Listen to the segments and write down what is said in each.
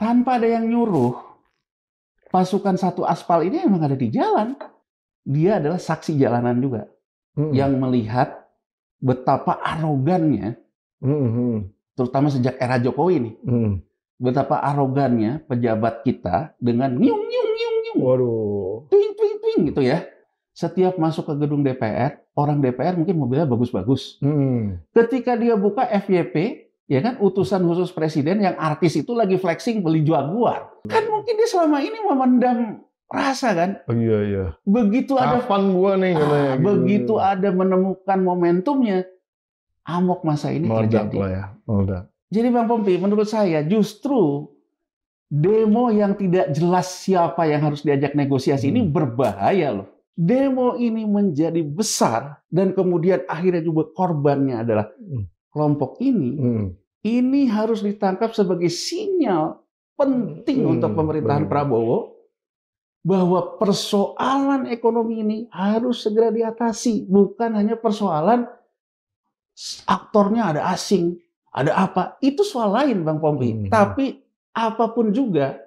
tanpa ada yang nyuruh, pasukan satu aspal ini emang ada di jalan. Dia adalah saksi jalanan juga. Yang melihat betapa arogannya, terutama sejak era Jokowi nih, betapa arogannya pejabat kita dengan nyung, Waduh. twing gitu ya. Setiap masuk ke gedung DPR, orang DPR mungkin mobilnya bagus-bagus. Ketika dia buka FYP, ya kan, utusan khusus presiden yang artis itu lagi flexing beli Jaguar. Kan mungkin dia selama ini memendam rasa kan. Iya. Begitu ada kapan gua nih katanya gitu. Begitu ada menemukan momentumnya, amok masa ini meledak terjadi. lah ya, meledak. Jadi Bang Pompi, menurut saya justru demo yang tidak jelas siapa yang harus diajak negosiasi ini berbahaya loh. Demo ini menjadi besar dan kemudian akhirnya juga korbannya adalah kelompok ini. Ini harus ditangkap sebagai sinyal penting untuk pemerintahan Prabowo bahwa persoalan ekonomi ini harus segera diatasi. Bukan hanya persoalan aktornya ada asing, ada apa. Itu soal lain Bang Pompi. Tapi apapun juga,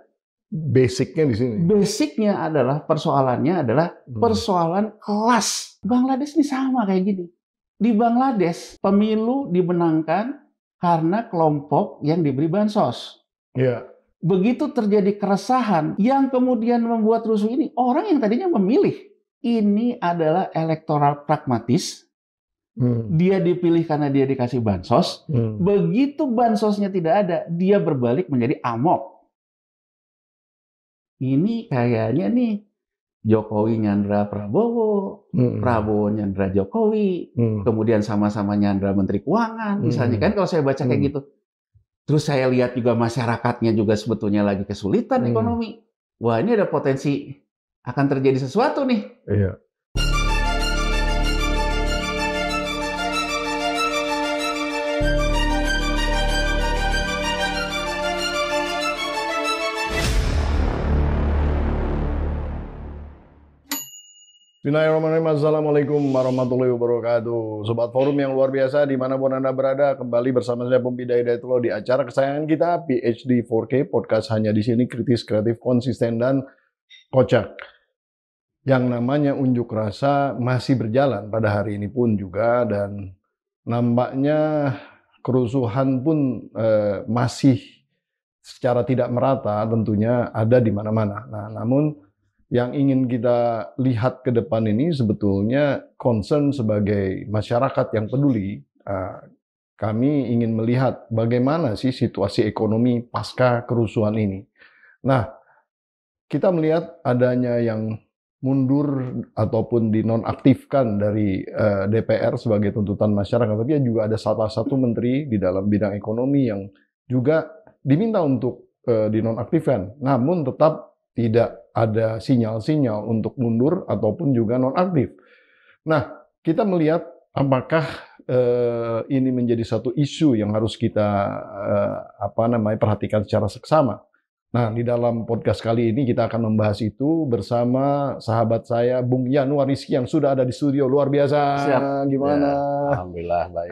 basicnya di sini. Basicnya adalah persoalannya adalah persoalan kelas. Bangladesh ini sama kayak gini. Di Bangladesh pemilu dimenangkan karena kelompok yang diberi bansos. Iya. Begitu terjadi keresahan yang kemudian membuat rusuh ini, orang yang tadinya memilih. Ini adalah elektoral pragmatis. Dia dipilih karena dia dikasih bansos. Begitu bansosnya tidak ada, dia berbalik menjadi amok. Ini kayaknya nih Jokowi nyandra Prabowo, Prabowo nyandra Jokowi, kemudian sama-sama nyandra Menteri Keuangan, misalnya kan kalau saya baca kayak gitu. Terus saya lihat juga masyarakatnya juga sebetulnya lagi kesulitan ekonomi. Wah, ini ada potensi akan terjadi sesuatu nih. Iya. Bismillahirrahmanirrahim. Assalamualaikum warahmatullahi wabarakatuh. Sobat Forum yang luar biasa dimanapun Anda berada, kembali bersama saya Pompi Hidayatullah di acara kesayangan kita PhD 4K Podcast, hanya di sini kritis, kreatif, konsisten, dan kocak. Yang namanya unjuk rasa masih berjalan pada hari ini pun juga, dan nampaknya kerusuhan pun masih secara tidak merata tentunya ada di mana-mana. Nah, namun yang ingin kita lihat ke depan ini sebetulnya concern sebagai masyarakat yang peduli. Kami ingin melihat bagaimana sih situasi ekonomi pasca kerusuhan ini. Nah, kita melihat adanya yang mundur ataupun dinonaktifkan dari DPR sebagai tuntutan masyarakat. Tapi juga ada salah satu menteri di dalam bidang ekonomi yang juga diminta untuk dinonaktifkan. Namun tetap tidak ada sinyal-sinyal untuk mundur ataupun juga nonaktif. Nah, kita melihat apakah ini menjadi satu isu yang harus kita perhatikan secara seksama. Nah, di dalam podcast kali ini kita akan membahas itu bersama sahabat saya Bung Yanuar Rizky yang sudah ada di studio. Luar biasa. Siap. Gimana? Ya, alhamdulillah baik.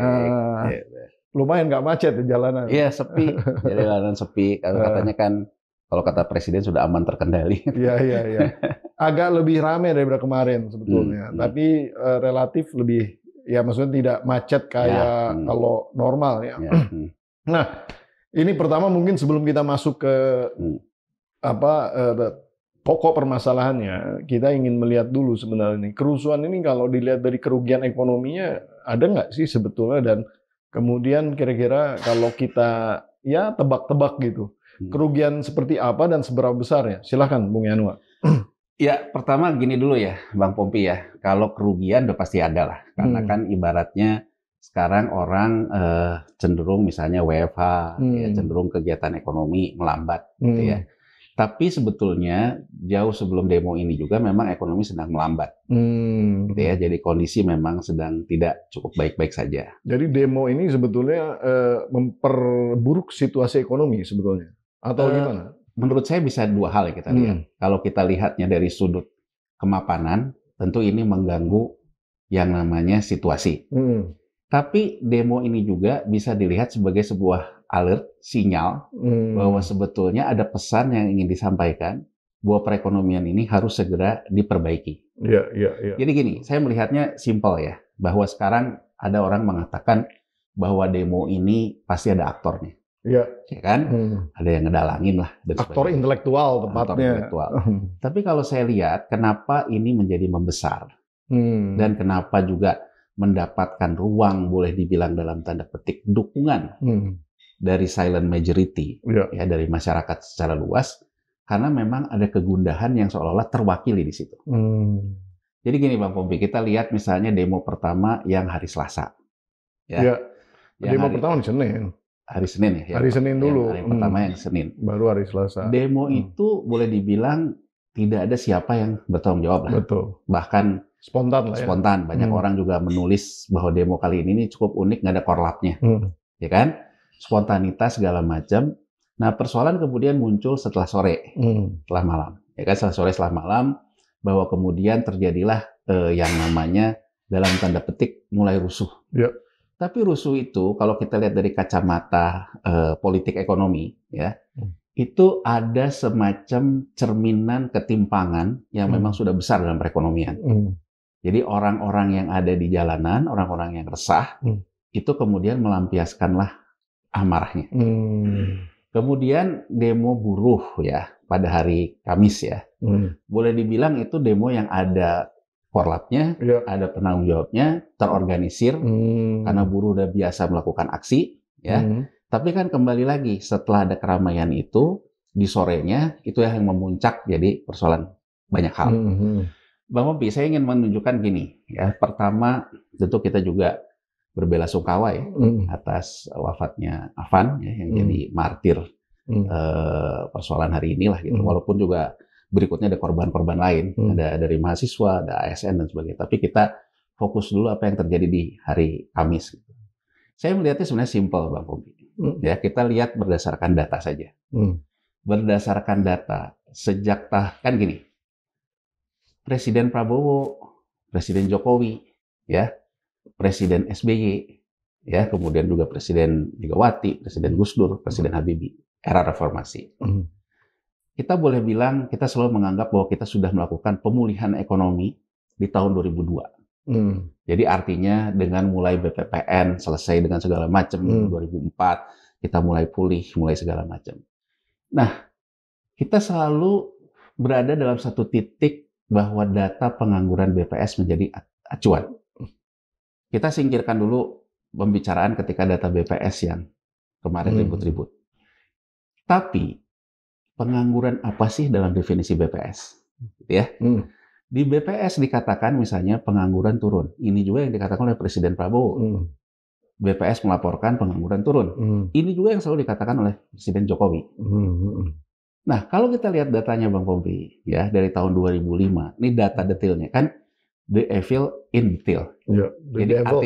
Lumayan nggak macet di jalanan. Iya, sepi. Jalanan sepi. Katanya kan kalau kata Presiden sudah aman terkendali. Iya. Agak lebih ramai daripada kemarin sebetulnya. Tapi relatif lebih, ya maksudnya tidak macet kayak kalau normal ya. Nah, ini pertama mungkin sebelum kita masuk ke pokok permasalahannya, kita ingin melihat dulu sebenarnya ini kerusuhan ini kalau dilihat dari kerugian ekonominya ada nggak sih sebetulnya, dan kemudian kira-kira kalau kita ya tebak-tebak gitu. Kerugian seperti apa dan seberapa besar ya? Silahkan Bung Yanuar. Ya, pertama gini dulu ya Bang Pompi ya. Kalau kerugian udah pasti ada lah. Karena kan ibaratnya sekarang orang cenderung misalnya WFH, ya, cenderung kegiatan ekonomi melambat gitu ya. Tapi sebetulnya jauh sebelum demo ini juga memang ekonomi sedang melambat. Gitu ya. Jadi kondisi memang sedang tidak cukup baik-baik saja. Jadi demo ini sebetulnya memperburuk situasi ekonomi sebetulnya. Atau gimana? Menurut saya bisa dua hal ya kita lihat. Kalau kita lihatnya dari sudut kemapanan, tentu ini mengganggu yang namanya situasi. Tapi demo ini juga bisa dilihat sebagai sebuah alert, sinyal bahwa sebetulnya ada pesan yang ingin disampaikan bahwa perekonomian ini harus segera diperbaiki. Iya. Jadi gini, saya melihatnya simpel ya, bahwa sekarang ada orang mengatakan bahwa demo ini pasti ada aktornya. Iya. Ya kan? Ada yang ngedalangin lah. Aktor intelektual tepatnya. Aktor intelektual. Tapi kalau saya lihat, kenapa ini menjadi membesar? Dan kenapa juga mendapatkan ruang, boleh dibilang dalam tanda petik, dukungan dari silent majority, ya, dari masyarakat secara luas, karena memang ada kegundahan yang seolah-olah terwakili di situ. Jadi gini Bang Pompi, kita lihat misalnya demo pertama yang hari Selasa. Ya. Demo pertama di Senin. Hari Senin ya? Hari Senin dulu. Hari pertama yang Senin. Baru hari Selasa. Demo itu boleh dibilang tidak ada siapa yang bertanggung jawab lah. Betul. Bahkan spontan lah ya. Spontan. Banyak orang juga menulis bahwa demo kali ini cukup unik, nggak ada korlapnya. Ya kan? Spontanitas segala macam. Nah, persoalan kemudian muncul setelah sore, setelah malam. Ya kan? Setelah sore, setelah malam, bahwa kemudian terjadilah yang namanya dalam tanda petik mulai rusuh. Ya. Tapi rusuh itu kalau kita lihat dari kacamata politik ekonomi, ya, itu ada semacam cerminan ketimpangan yang memang sudah besar dalam perekonomian. Jadi orang-orang yang ada di jalanan, orang-orang yang resah, itu kemudian melampiaskanlah amarahnya. Kemudian demo buruh ya pada hari Kamis ya, boleh dibilang itu demo yang ada korlapnya, ada penanggung jawabnya, terorganisir, karena buruh udah biasa melakukan aksi, ya. Tapi kan kembali lagi setelah ada keramaian itu di sorenya itu yang memuncak jadi persoalan banyak hal. Bang Pompi, saya ingin menunjukkan gini ya. Pertama, tentu kita juga berbelasungkawa ya atas wafatnya Afan ya, yang jadi martir persoalan hari inilah gitu. Walaupun juga berikutnya ada korban-korban lain, ada dari mahasiswa, ada ASN dan sebagainya. Tapi kita fokus dulu apa yang terjadi di hari Kamis. Gitu. Saya melihatnya sebenarnya simpel, Bang Pompi. Ya, kita lihat berdasarkan data saja. Berdasarkan data sejak kan gini. Presiden Prabowo, Presiden Jokowi, ya, Presiden SBY, ya, kemudian juga Presiden Megawati, Presiden Gus Dur, Presiden Habibie, era reformasi. Kita boleh bilang, kita selalu menganggap bahwa kita sudah melakukan pemulihan ekonomi di tahun 2002. Jadi artinya dengan mulai BPPN selesai dengan segala macam 2004, kita mulai pulih, mulai segala macam. Nah, kita selalu berada dalam satu titik bahwa data pengangguran BPS menjadi acuan. Kita singkirkan dulu pembicaraan ketika data BPS yang kemarin ribut-ribut. Tapi pengangguran apa sih dalam definisi BPS? Ya. Di BPS dikatakan misalnya pengangguran turun. Ini juga yang dikatakan oleh Presiden Prabowo. BPS melaporkan pengangguran turun. Ini juga yang selalu dikatakan oleh Presiden Jokowi. Nah, kalau kita lihat datanya Bang Pompi, ya dari tahun 2005, ini data detailnya kan the evil in detail. Yeah, the devil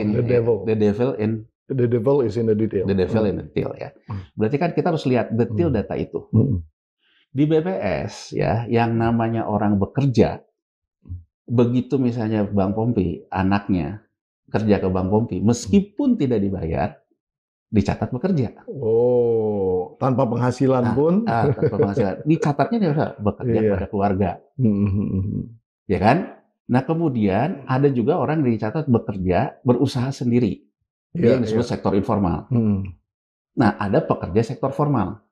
is in the detail. The devil in the detail ya. Berarti kan kita harus lihat detail data itu. Di BPS ya, yang namanya orang bekerja, begitu misalnya Bang Pompi, anaknya kerja ke Bang Pompi, meskipun tidak dibayar, dicatat bekerja. Oh, tanpa penghasilan pun? Tanpa penghasilan. Dicatatnya dia bekerja pada keluarga. Ya kan? Nah, kemudian ada juga orang yang dicatat bekerja, berusaha sendiri. Yang disebut sektor informal. Nah, ada pekerja sektor formal.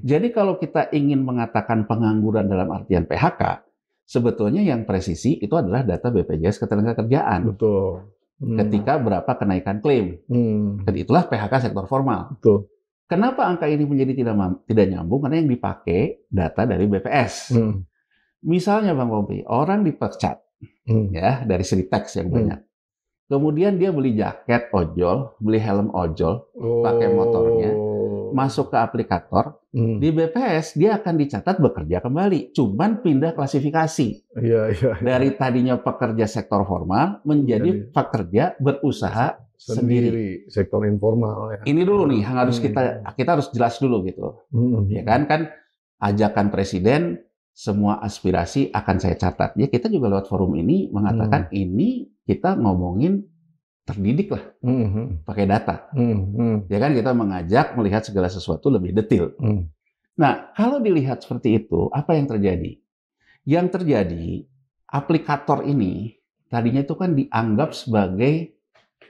Jadi kalau kita ingin mengatakan pengangguran dalam artian PHK, sebetulnya yang presisi itu adalah data BPJS Ketenagakerjaan. Betul. Ketika berapa kenaikan klaim. Dan itulah PHK sektor formal. Betul. Kenapa angka ini menjadi tidak nyambung? Karena yang dipakai data dari BPS. Misalnya Bang Pompi, orang dipecat ya dari segi teks yang banyak. Kemudian dia beli jaket ojol, beli helm ojol, pakai motornya, masuk ke aplikator, di BPS dia akan dicatat bekerja kembali, cuman pindah klasifikasi. Dari tadinya pekerja sektor formal menjadi pekerja berusaha sendiri. Sektor informal. Ya. Ini dulu nih yang harus kita harus jelas dulu gitu. Ya kan ajakan presiden semua aspirasi akan saya catat. Ya kita juga lewat forum ini mengatakan ini kita ngomongin terdidik lah, pakai data. Ya kan, kita mengajak melihat segala sesuatu lebih detail. Nah, kalau dilihat seperti itu, apa yang terjadi? Yang terjadi, aplikator ini tadinya itu kan dianggap sebagai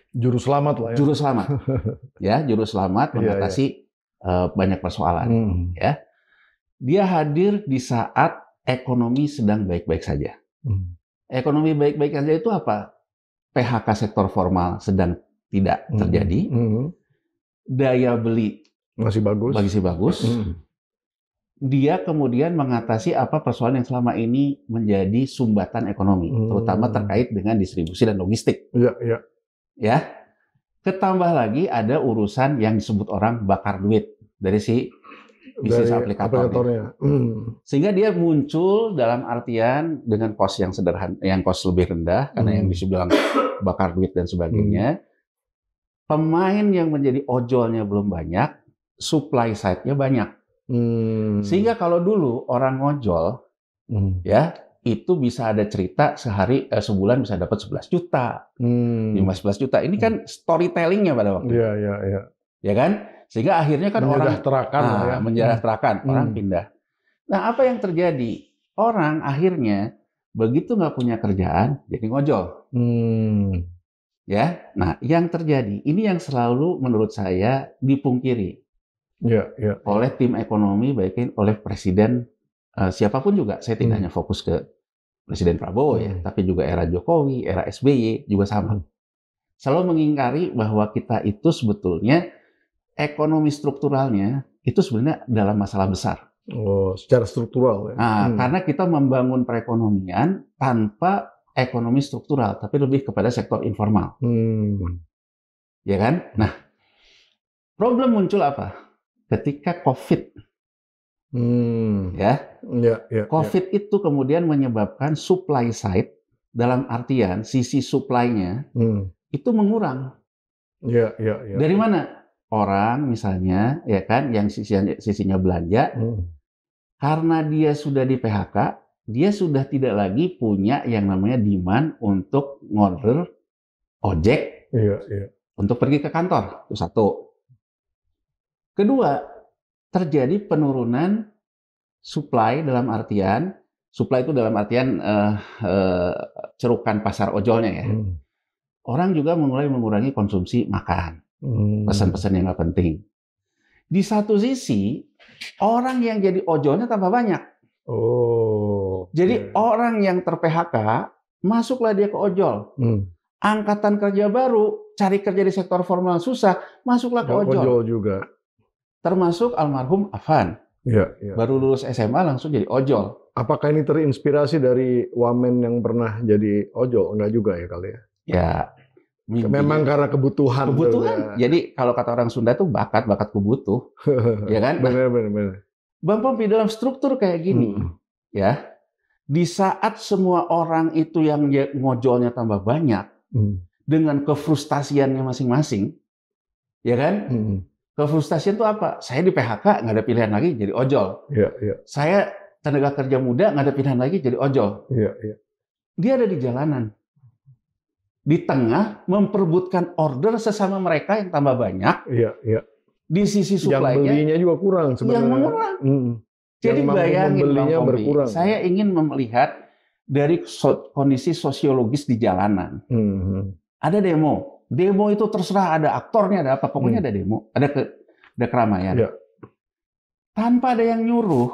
juru selamat lah ya. Juru selamat, ya, juru selamat mengatasi banyak persoalan. Ya, dia hadir di saat ekonomi sedang baik-baik saja. Ekonomi baik-baik saja itu apa? PHK sektor formal sedang tidak terjadi. Daya beli masih bagus. Dia kemudian mengatasi apa persoalan yang selama ini menjadi sumbatan ekonomi, terutama terkait dengan distribusi dan logistik. Ya. Ketambah lagi ada urusan yang disebut orang bakar duit dari si bisnis aplikatornya. Sehingga dia muncul dalam artian dengan cost yang sederhana, yang cost lebih rendah, karena yang dibilang bakar duit dan sebagainya. Pemain yang menjadi ojolnya belum banyak, supply side-nya banyak. Sehingga kalau dulu orang ngojol, ya, itu bisa ada cerita sebulan bisa dapat 11 juta, 15 juta. Ini kan storytelling-nya pada waktu itu. Ya kan? Sehingga akhirnya kan menyejahterakan, orang pindah. Nah, apa yang terjadi? Orang akhirnya begitu nggak punya kerjaan, jadi ngojol. Ya, nah yang terjadi, ini yang selalu menurut saya dipungkiri oleh tim ekonomi, baik oleh Presiden siapapun juga. Saya tidak hanya fokus ke Presiden Prabowo ya, tapi juga era Jokowi, era SBY juga sama. Selalu mengingkari bahwa kita itu sebetulnya ekonomi strukturalnya itu sebenarnya dalam masalah besar. Oh, secara struktural ya. Karena kita membangun perekonomian tanpa ekonomi struktural, tapi lebih kepada sektor informal. Ya kan? Nah, problem muncul apa? Ketika COVID. COVID itu kemudian menyebabkan supply side, dalam artian sisi supply-nya itu mengurang. Dari mana? Orang misalnya, ya kan, yang sisinya belanja, karena dia sudah di PHK, dia sudah tidak lagi punya yang namanya demand untuk ngorder ojek untuk pergi ke kantor. Itu satu. Kedua, terjadi penurunan supply dalam artian, supply itu dalam artian cerukan pasar ojolnya ya. Orang juga mulai mengurangi konsumsi makan, pesan-pesan yang nggak penting. Di satu sisi, orang yang jadi ojolnya tambah banyak. Jadi orang yang ter-PHK, masuklah dia ke ojol. Angkatan kerja baru, cari kerja di sektor formal susah, masuklah ke ojol juga. Termasuk almarhum Afan. Baru lulus SMA langsung jadi ojol. Apakah ini terinspirasi dari wamen yang pernah jadi ojol? Enggak juga ya kali ya? Ya, memang karena kebutuhan. Jadi kalau kata orang Sunda tuh bakat kubutuh. Ya kan? Benar. Bang Pompi, dalam struktur kayak gini, ya, di saat semua orang itu yang ngojolnya tambah banyak, dengan kefrustasiannya masing-masing, ya kan? Kefrustasian itu apa? Saya di PHK nggak ada pilihan lagi jadi ojol. Saya tenaga kerja muda nggak ada pilihan lagi jadi ojol. Dia ada di jalanan, di tengah memperebutkan order sesama mereka yang tambah banyak. Di sisi supply-nya yang belinya juga kurang sebenarnya. Yang mengurang. Jadi bayangin Bang Pompi, saya ingin melihat dari kondisi sosiologis di jalanan. Ada demo itu terserah, ada aktornya, ada apa, pokoknya ada demo, ada keramaian. Tanpa ada yang nyuruh,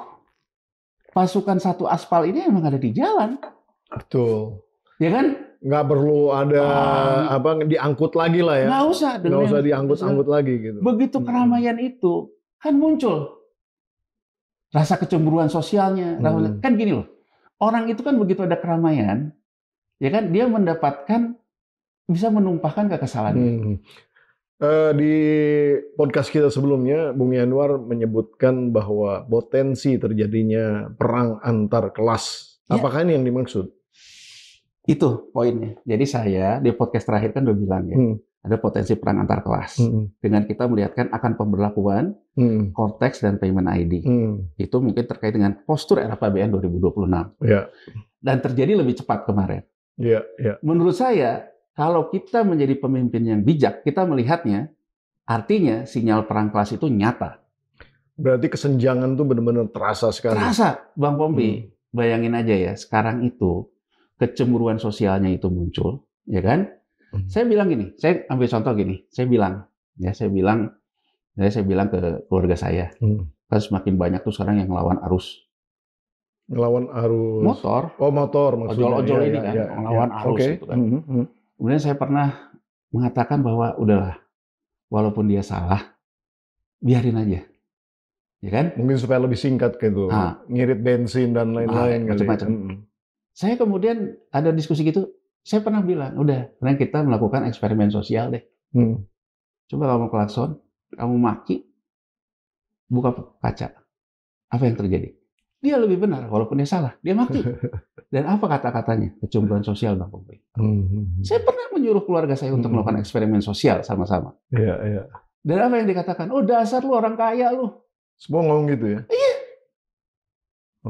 pasukan satu aspal ini emang ada di jalan. Betul. Ya kan? Nggak perlu ada diangkut lagi lah ya. Nggak usah diangkut lagi gitu. Begitu keramaian itu kan muncul rasa kecemburuan sosialnya. Kan gini loh, orang itu kan begitu ada keramaian, ya kan, dia mendapatkan, bisa menumpahkan kekesalannya. Di podcast kita sebelumnya, Bung Yanwar menyebutkan bahwa potensi terjadinya perang antar kelas. Apakah ini yang dimaksud? Itu poinnya. Jadi saya di podcast terakhir kan udah bilang ya, ada potensi perang antar kelas. Dengan kita melihatkan akan pemberlakuan Cortex dan Payment ID. Itu mungkin terkait dengan postur era PBN 2026. Dan terjadi lebih cepat kemarin. Menurut saya, kalau kita menjadi pemimpin yang bijak, kita melihatnya, artinya sinyal perang kelas itu nyata. Berarti kesenjangan tuh benar-benar terasa sekali. Terasa, Bang Pompi. Bayangin aja ya, sekarang itu kecemburuan sosialnya itu muncul, ya kan? Saya bilang gini, saya ambil contoh gini, saya bilang ke keluarga saya, kan semakin banyak tuh sekarang yang ngelawan arus. Ngelawan arus Motor. Oh, motor maksudnya. Ojol-ojol ini kan, ngelawan arus gitu kan. Kemudian saya pernah mengatakan bahwa udahlah, walaupun dia salah, biarin aja. Ya kan? Mungkin supaya lebih singkat gitu. Ngirit bensin dan lain-lain. Macam-macam. Saya kemudian ada diskusi gitu, saya pernah bilang, udah, sekarang kita melakukan eksperimen sosial deh. Coba kamu klakson, kamu maki, buka kaca. Apa yang terjadi? Dia lebih benar, walaupun dia salah. Dia maki. Dan apa kata-katanya? Kecemburuan sosial, Bang Pompi. Saya pernah menyuruh keluarga saya untuk melakukan eksperimen sosial sama-sama. Iya. Dan apa yang dikatakan? Oh, dasar lu orang kaya lu. Semua ngomong gitu ya? Iya.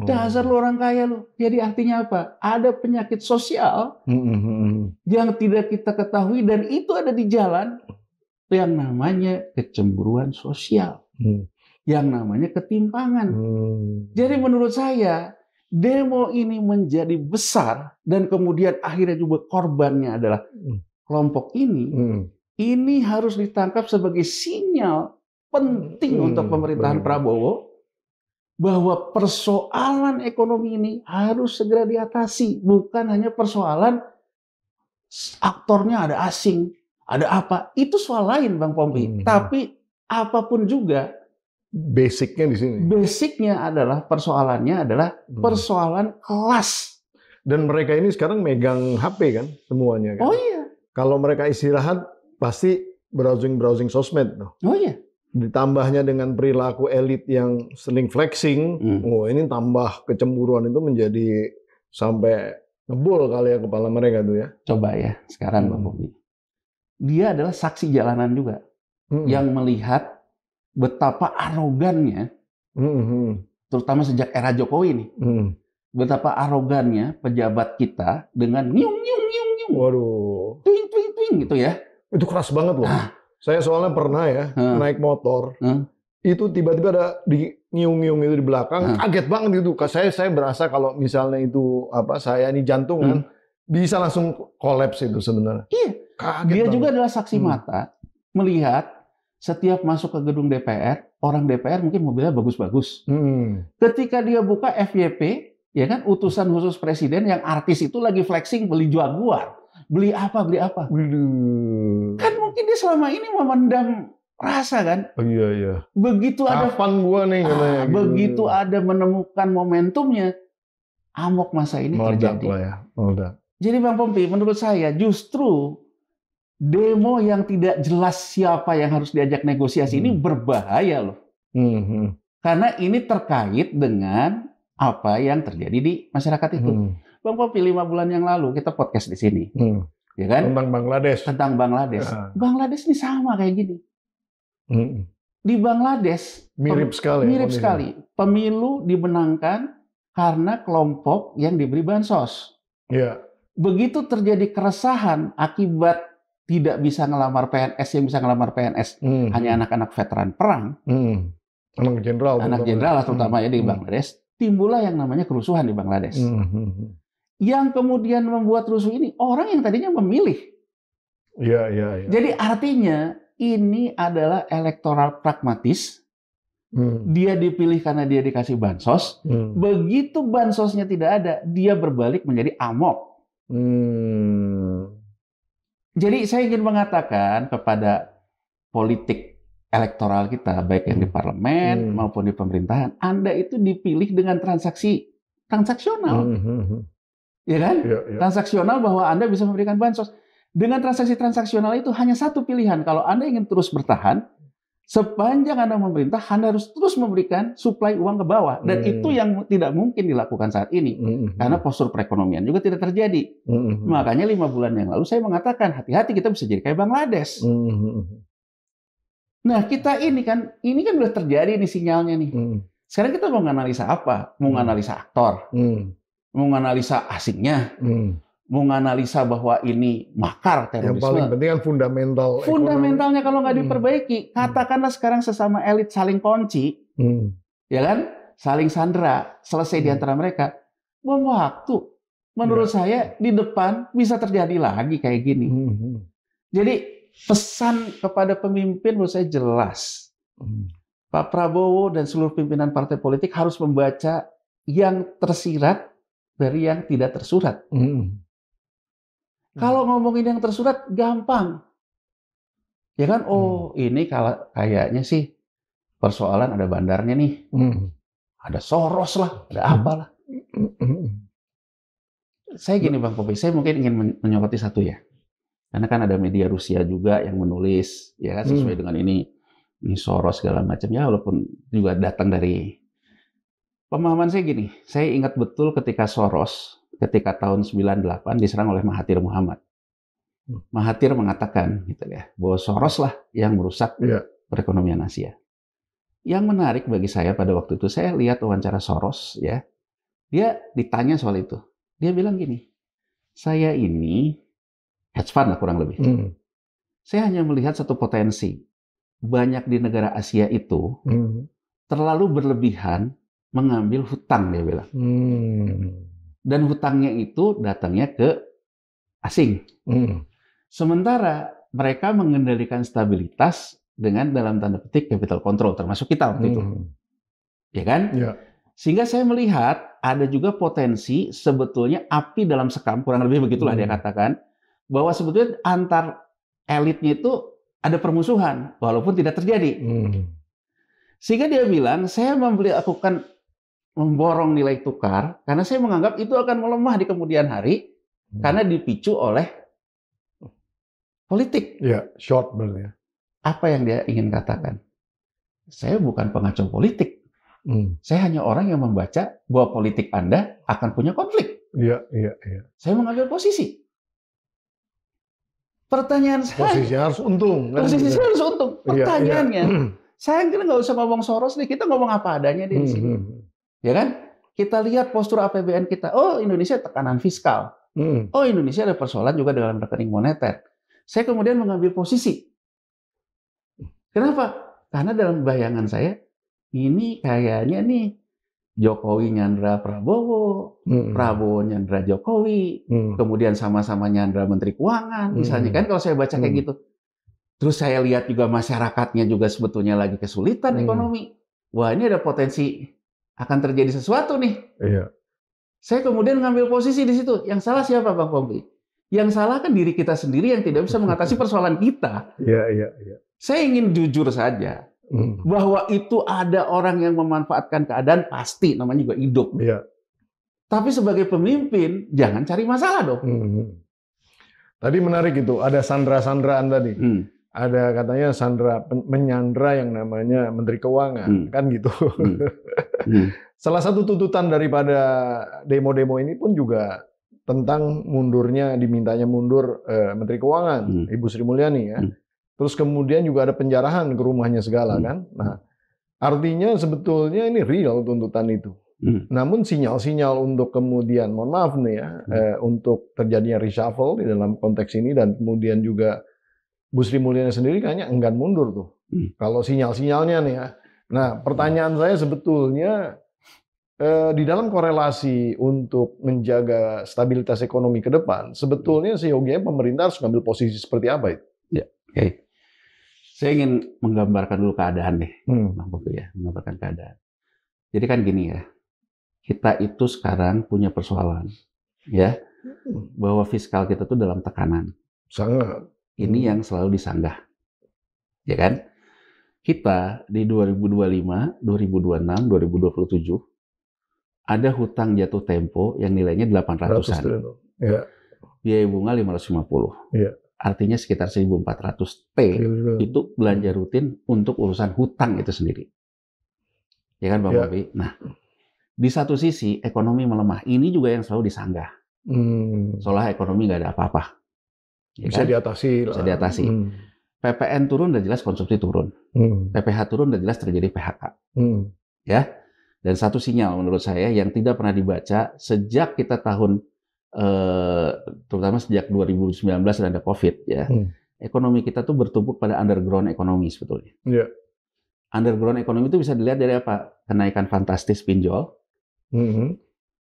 Dasar lu orang kaya lu. Jadi artinya apa? Ada penyakit sosial yang tidak kita ketahui dan itu ada di jalan yang namanya kecemburuan sosial. Yang namanya ketimpangan. Jadi menurut saya, demo ini menjadi besar dan kemudian akhirnya juga korbannya adalah kelompok ini. Ini harus ditangkap sebagai sinyal penting untuk pemerintahan Prabowo bahwa persoalan ekonomi ini harus segera diatasi. Bukan hanya persoalan aktornya ada asing, ada apa. Itu soal lain, Bang Pompi. Tapi apapun juga, basicnya di sini. Basicnya adalah persoalannya adalah persoalan kelas. Dan mereka ini sekarang megang HP kan semuanya kan. Oh iya. Kalau mereka istirahat pasti browsing sosmed. Oh iya. Ditambahnya dengan perilaku elit yang sering flexing, ini tambah kecemburuan itu menjadi sampai ngebul kali ya kepala mereka tuh ya. Coba ya sekarang Bang Bobi. Dia adalah saksi jalanan juga yang melihat betapa arogannya, terutama sejak era Jokowi nih, betapa arogannya pejabat kita dengan nyung. Waduh, twing gitu ya. Itu keras banget loh. Saya soalnya pernah ya naik motor, itu tiba-tiba ada di nyiung itu di belakang, kaget banget itu. Saya berasa kalau misalnya itu saya ini jantungan, bisa langsung kolaps itu sebenarnya. Iya. Kaget Dia banget. juga adalah saksi mata melihat setiap masuk ke gedung DPR, orang DPR mungkin mobilnya bagus-bagus. Ketika dia buka FYP, ya kan, utusan khusus presiden yang artis itu lagi flexing beli Jaguar, beli apa. Kan mungkin dia selama ini memendam rasa kan. Oh, iya. Begitu Kapan gua nih katanya gitu. Begitu ada menemukan momentumnya, amok masa ini terjadi. Lah ya. Meledak. Jadi Bang Pompi, menurut saya justru demo yang tidak jelas siapa yang harus diajak negosiasi ini berbahaya loh. Karena ini terkait dengan apa yang terjadi di masyarakat itu. Bang Pompi, 5 bulan yang lalu kita podcast di sini. Ya kan? Tentang Bangladesh. Ya. Bangladesh ini sama kayak gini. Di Bangladesh mirip sekali. Pemilu dimenangkan karena kelompok yang diberi bansos. Ya. Begitu terjadi keresahan akibat tidak bisa ngelamar PNS, yang bisa ngelamar PNS hanya anak-anak veteran perang, anak jenderal terutama ya di Bangladesh, timbullah yang namanya kerusuhan di Bangladesh. Yang kemudian membuat rusuh ini orang yang tadinya memilih. Iya. Jadi artinya ini adalah elektoral pragmatis. Dia dipilih karena dia dikasih bansos. Begitu bansosnya tidak ada, dia berbalik menjadi amok. Jadi saya ingin mengatakan kepada politik elektoral kita, baik yang di parlemen maupun di pemerintahan, Anda itu dipilih dengan transaksi transaksional. Ya kan? Ya. Transaksional bahwa Anda bisa memberikan bansos. Dengan transaksi transaksional itu hanya satu pilihan. Kalau Anda ingin terus bertahan, sepanjang Anda memerintah, Anda harus terus memberikan suplai uang ke bawah. Dan itu yang tidak mungkin dilakukan saat ini. Karena postur perekonomian juga tidak terjadi. Makanya 5 bulan yang lalu saya mengatakan, hati-hati kita bisa jadi kayak Bangladesh. Nah, kita ini kan udah terjadi nih sinyalnya nih. Sekarang kita mau menganalisa apa? Mau menganalisa aktor. Mau menganalisa asingnya. menganalisa bahwa ini makar Yang terorisme. paling penting kan fundamental. Fundamentalnya kalau nggak diperbaiki, katakanlah sekarang sesama elit saling kunci, ya kan, saling sandera, selesai di antara mereka. Bom waktu. Menurut saya di depan bisa terjadi lagi kayak gini. Jadi pesan kepada pemimpin menurut saya jelas. Pak Prabowo dan seluruh pimpinan partai politik harus membaca yang tersirat dari yang tidak tersurat. Kalau ngomongin yang tersurat gampang. Ya kan, oh ini kayaknya sih persoalan ada bandarnya nih. Ada Soros lah, ada apalah. Saya gini Bang Popi, saya mungkin ingin menyoroti satu ya. Karena kan ada media Rusia juga yang menulis, ya kan, sesuai dengan ini Soros segala macam ya, walaupun juga datang dari pemahaman saya gini. Saya ingat betul ketika Soros ketika tahun 98 diserang oleh Mahathir Muhammad. Mahathir mengatakan gitu ya, bahwa Soros lah yang merusak perekonomian Asia. Yang menarik bagi saya pada waktu itu, saya lihat wawancara Soros ya. Dia ditanya soal itu. Dia bilang gini, "Saya ini hedge fund lah kurang lebih. Saya hanya melihat satu potensi. Banyak di negara Asia itu terlalu berlebihan mengambil hutang," dia bilang. Dan hutangnya itu datangnya ke asing. Sementara mereka mengendalikan stabilitas dengan dalam tanda petik capital control, termasuk kita waktu itu. Ya kan? Sehingga saya melihat ada juga potensi sebetulnya api dalam sekam, kurang lebih begitulah dia katakan, bahwa sebetulnya antar elitnya itu ada permusuhan, walaupun tidak terjadi. Sehingga dia bilang, saya memborong nilai tukar, karena saya menganggap itu akan melemah di kemudian hari, karena dipicu oleh politik. Ya, short berarti ya. Apa yang dia ingin katakan? Saya bukan pengacau politik. Saya hanya orang yang membaca bahwa politik Anda akan punya konflik. Iya. Saya mengambil posisi. Pertanyaan saya, posisinya harus untung. Posisinya harus untung. Pertanyaannya, saya kira nggak usah ngomong Soros nih, kita ngomong apa adanya di sini. Ya kan? Kita lihat postur APBN kita. Oh, Indonesia tekanan fiskal. Oh, Indonesia ada persoalan juga dalam rekening moneter. Saya kemudian mengambil posisi. Kenapa? Karena dalam bayangan saya, ini kayaknya nih Jokowi nyandra Prabowo, Prabowo nyandra Jokowi, kemudian sama-sama nyandra Menteri Keuangan, misalnya kan kalau saya baca kayak gitu. Terus saya lihat juga masyarakatnya juga sebetulnya lagi kesulitan ekonomi. Wah, ini ada potensi akan terjadi sesuatu nih. Iya. Saya kemudian ngambil posisi di situ. Yang salah siapa, Bang Pompi? Yang salah kan diri kita sendiri yang tidak bisa mengatasi persoalan kita. Iya. Saya ingin jujur saja. Bahwa itu ada orang yang memanfaatkan keadaan, pasti namanya juga hidup. Iya. Tapi sebagai pemimpin jangan cari masalah dong. Tadi menarik itu, ada sandra-sandraan tadi. Ada katanya menyandra yang namanya Menteri Keuangan, kan gitu. Salah satu tuntutan daripada demo-demo ini pun juga tentang dimintanya mundur Menteri Keuangan, Ibu Sri Mulyani ya. Terus kemudian juga ada penjarahan ke rumahnya segala kan. Nah, artinya sebetulnya ini real tuntutan itu. Namun sinyal-sinyal untuk kemudian, mohon maaf nih ya, untuk terjadinya reshuffle di dalam konteks ini dan kemudian juga Bu Sri Mulyani sendiri kayaknya enggan mundur tuh. Kalau sinyal-sinyalnya nih ya. Nah, pertanyaan saya sebetulnya di dalam korelasi untuk menjaga stabilitas ekonomi ke depan, sebetulnya seyogianya pemerintah harus mengambil posisi seperti apa itu? Ya, oke. Saya ingin menggambarkan dulu keadaan deh, Bang Bobi ya, menggambarkan keadaan. Jadi kan gini ya, kita itu sekarang punya persoalan, ya, bahwa fiskal kita tuh dalam tekanan. Sangat. Ini yang selalu disanggah, ya kan? Kita di 2025, 2026, 2027 ada hutang jatuh tempo yang nilainya 800-an. Ya. Biaya bunga 550. Ya. Artinya sekitar 1.400 T itu belanja rutin untuk urusan hutang itu sendiri. Ya kan Bang Bobi? Nah, di satu sisi ekonomi melemah. Ini juga yang selalu disanggah. Seolah ekonomi nggak ada apa-apa. Ya bisa kan? diatasi. Bisa diatasi. PPN turun udah jelas konsumsi turun. PPH turun udah jelas terjadi PHK. Ya. Dan satu sinyal menurut saya yang tidak pernah dibaca sejak kita tahun terutama sejak 2019 dan ada COVID ya. Ekonomi kita tuh bertumpu pada underground ekonomi sebetulnya. Yeah. Underground ekonomi itu bisa dilihat dari apa? Kenaikan fantastis pinjol,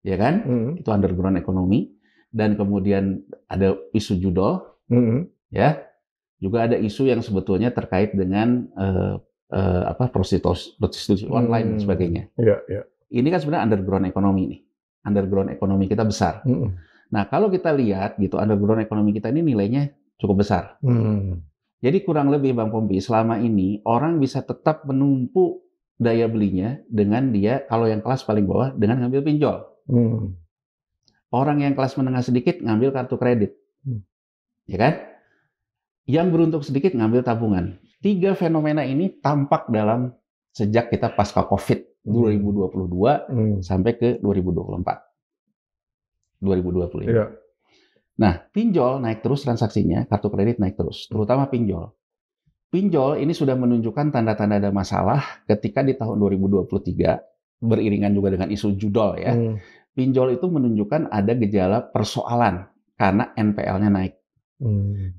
ya kan? Itu underground ekonomi. Dan kemudian ada isu judol, ya. Juga ada isu yang sebetulnya terkait dengan prostitusi online dan sebagainya. Ini kan sebenarnya underground ekonomi nih. Underground ekonomi kita besar. Nah, kalau kita lihat gitu, underground ekonomi kita ini nilainya cukup besar. Jadi kurang lebih Bang Pompi, selama ini orang bisa tetap menumpuk daya belinya dengan dia, kalau yang kelas paling bawah, dengan ngambil pinjol. Orang yang kelas menengah sedikit ngambil kartu kredit. Ya kan? Yang beruntung sedikit ngambil tabungan. 3 fenomena ini tampak dalam sejak kita pasca COVID 2022 sampai ke 2024. 2025. Yeah. Nah, pinjol naik terus transaksinya, kartu kredit naik terus, terutama pinjol. Pinjol ini sudah menunjukkan tanda-tanda ada masalah ketika di tahun 2023, beriringan juga dengan isu judol ya. Pinjol itu menunjukkan ada gejala persoalan karena NPL-nya naik.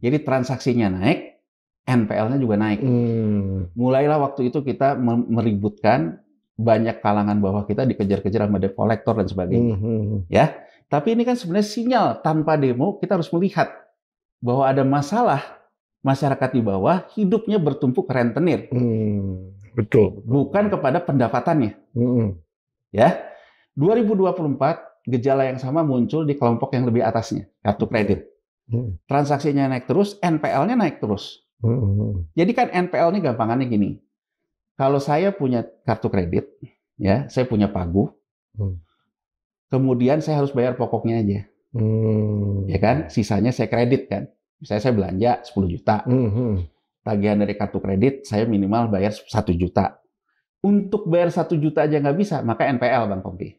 Jadi transaksinya naik, NPL-nya juga naik. Mulailah waktu itu kita meributkan, banyak kalangan bawah kita dikejar-kejar sama debt collector dan sebagainya. Ya, tapi ini kan sebenarnya sinyal, tanpa demo kita harus melihat bahwa ada masalah masyarakat di bawah hidupnya bertumpu ke rentenir. Betul. Bukan kepada pendapatannya. Ya, 2024 gejala yang sama muncul di kelompok yang lebih atasnya, kartu kredit. Transaksinya naik terus, NPL-nya naik terus. Jadi kan NPL ini gampangannya gini. Kalau saya punya kartu kredit, ya, saya punya pagu, kemudian saya harus bayar pokoknya aja, ya kan? Sisanya saya kredit kan. Misalnya saya belanja 10 juta, tagihan dari kartu kredit saya minimal bayar 1 juta. Untuk bayar 1 juta aja nggak bisa, maka NPL Bang Pompi.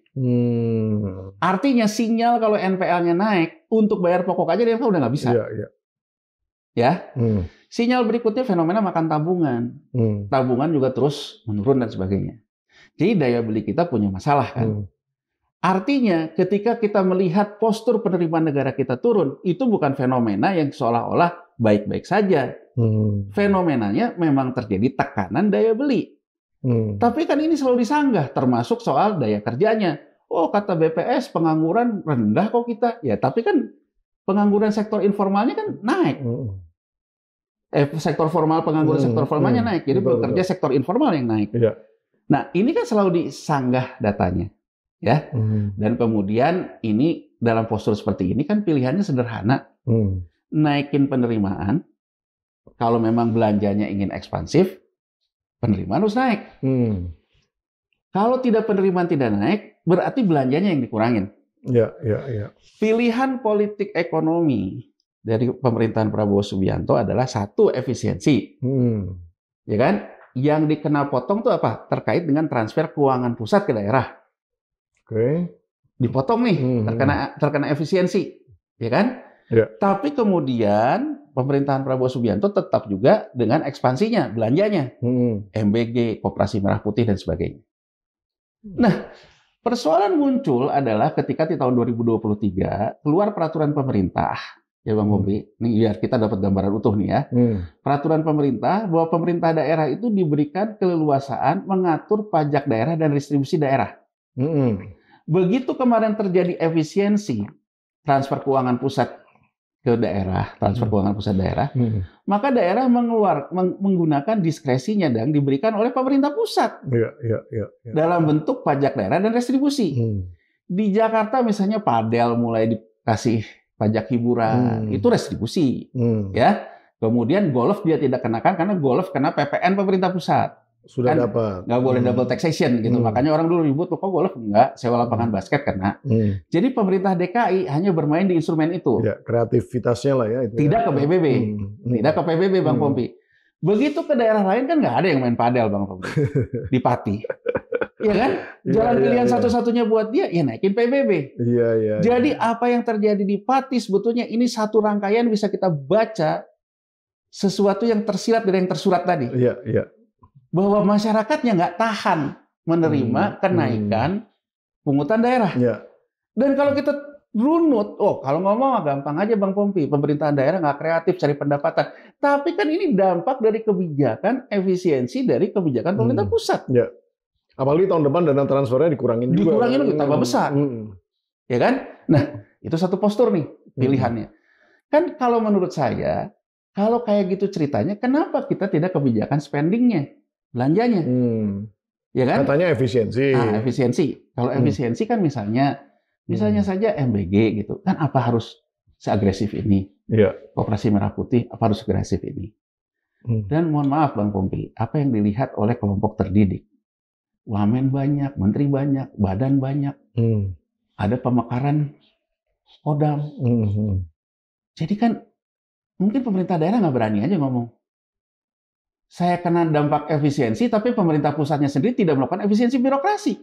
Artinya sinyal kalau NPL-nya naik, untuk bayar pokok aja dia udah nggak bisa. Ya. Sinyal berikutnya fenomena makan tabungan. Tabungan juga terus menurun dan sebagainya. Jadi daya beli kita punya masalah kan. Artinya ketika kita melihat postur penerimaan negara kita turun, itu bukan fenomena yang seolah-olah baik-baik saja. Fenomenanya memang terjadi tekanan daya beli. Tapi kan ini selalu disanggah, termasuk soal daya kerjanya. Oh, kata BPS pengangguran rendah kok kita. Ya, tapi kan pengangguran sektor informalnya kan naik. Sektor formal, pengangguran sektor formalnya naik. Jadi bekerja sektor informal yang naik. Nah, ini kan selalu disanggah datanya. Ya. Dan kemudian ini dalam postur seperti ini kan pilihannya sederhana. Naikin penerimaan. Kalau memang belanjanya ingin ekspansif, penerimaan harus naik. Kalau penerimaan tidak naik, berarti belanjanya yang dikurangin. Pilihan politik ekonomi dari pemerintahan Prabowo Subianto adalah satu, efisiensi. Ya kan? Yang dikena potong itu apa? Terkait dengan transfer keuangan pusat ke daerah. Dipotong nih, terkena efisiensi. Ya kan? Tapi kemudian pemerintahan Prabowo Subianto tetap juga dengan ekspansinya, belanjanya. MBG, Koperasi Merah Putih, dan sebagainya. Nah, persoalan muncul adalah ketika di tahun 2023 keluar peraturan pemerintah, ya Bang Pompi, nih biar kita dapat gambaran utuh nih ya. Peraturan pemerintah bahwa pemerintah daerah itu diberikan keleluasaan mengatur pajak daerah dan distribusi daerah. Begitu kemarin terjadi efisiensi transfer keuangan pusat ke daerah, maka daerah menggunakan diskresinya dan diberikan oleh pemerintah pusat dalam bentuk pajak daerah dan restribusi. Di Jakarta misalnya padel mulai dikasih pajak hiburan, itu restribusi, ya. Kemudian golf dia tidak kenakan karena golf kena PPN pemerintah pusat. Sudah kan dapat. Nggak boleh double taxation gitu. Makanya orang dulu ribut, kok golf enggak, sewa lapangan basket kena. Jadi pemerintah DKI hanya bermain di instrumen itu. Ya, kreativitasnya lah ya. Itu tidak ke PBB. Tidak ke PBB, Bang Pompi. Begitu ke daerah lain kan nggak ada yang main padel, Bang Pompi. Di Pati. Iya kan? Jalan pilihan satu-satunya buat dia, ya naikin PBB. Jadi apa yang terjadi di Pati sebetulnya ini satu rangkaian bisa kita baca sesuatu yang tersirat dari yang tersurat tadi. Bahwa masyarakatnya nggak tahan menerima kenaikan pungutan daerah. Dan kalau kita runut. Oh, kalau ngomong gampang aja Bang Pompi, pemerintahan daerah nggak kreatif cari pendapatan. Tapi kan ini dampak dari kebijakan efisiensi dari kebijakan pemerintah pusat. Ya. Apalagi tahun depan dana transfernya dikurangin juga. Dikurangin lagi, tambah besar. Ya kan? Nah, itu satu postur nih pilihannya. Kan kalau menurut saya, kalau kayak gitu ceritanya, kenapa kita tidak kebijakan spendingnya, belanjanya? Ya kan? Katanya efisiensi. Efisiensi. Kalau efisiensi kan misalnya saja MBG gitu, kan apa harus seagresif ini? Iya. Koperasi Merah Putih apa harus agresif ini? Dan mohon maaf Bang Pompi, apa yang dilihat oleh kelompok terdidik? Wamen banyak, menteri banyak, badan banyak, ada pemekaran Kodam. Jadi kan mungkin pemerintah daerah nggak berani aja ngomong. Saya kena dampak efisiensi, tapi pemerintah pusatnya sendiri tidak melakukan efisiensi birokrasi.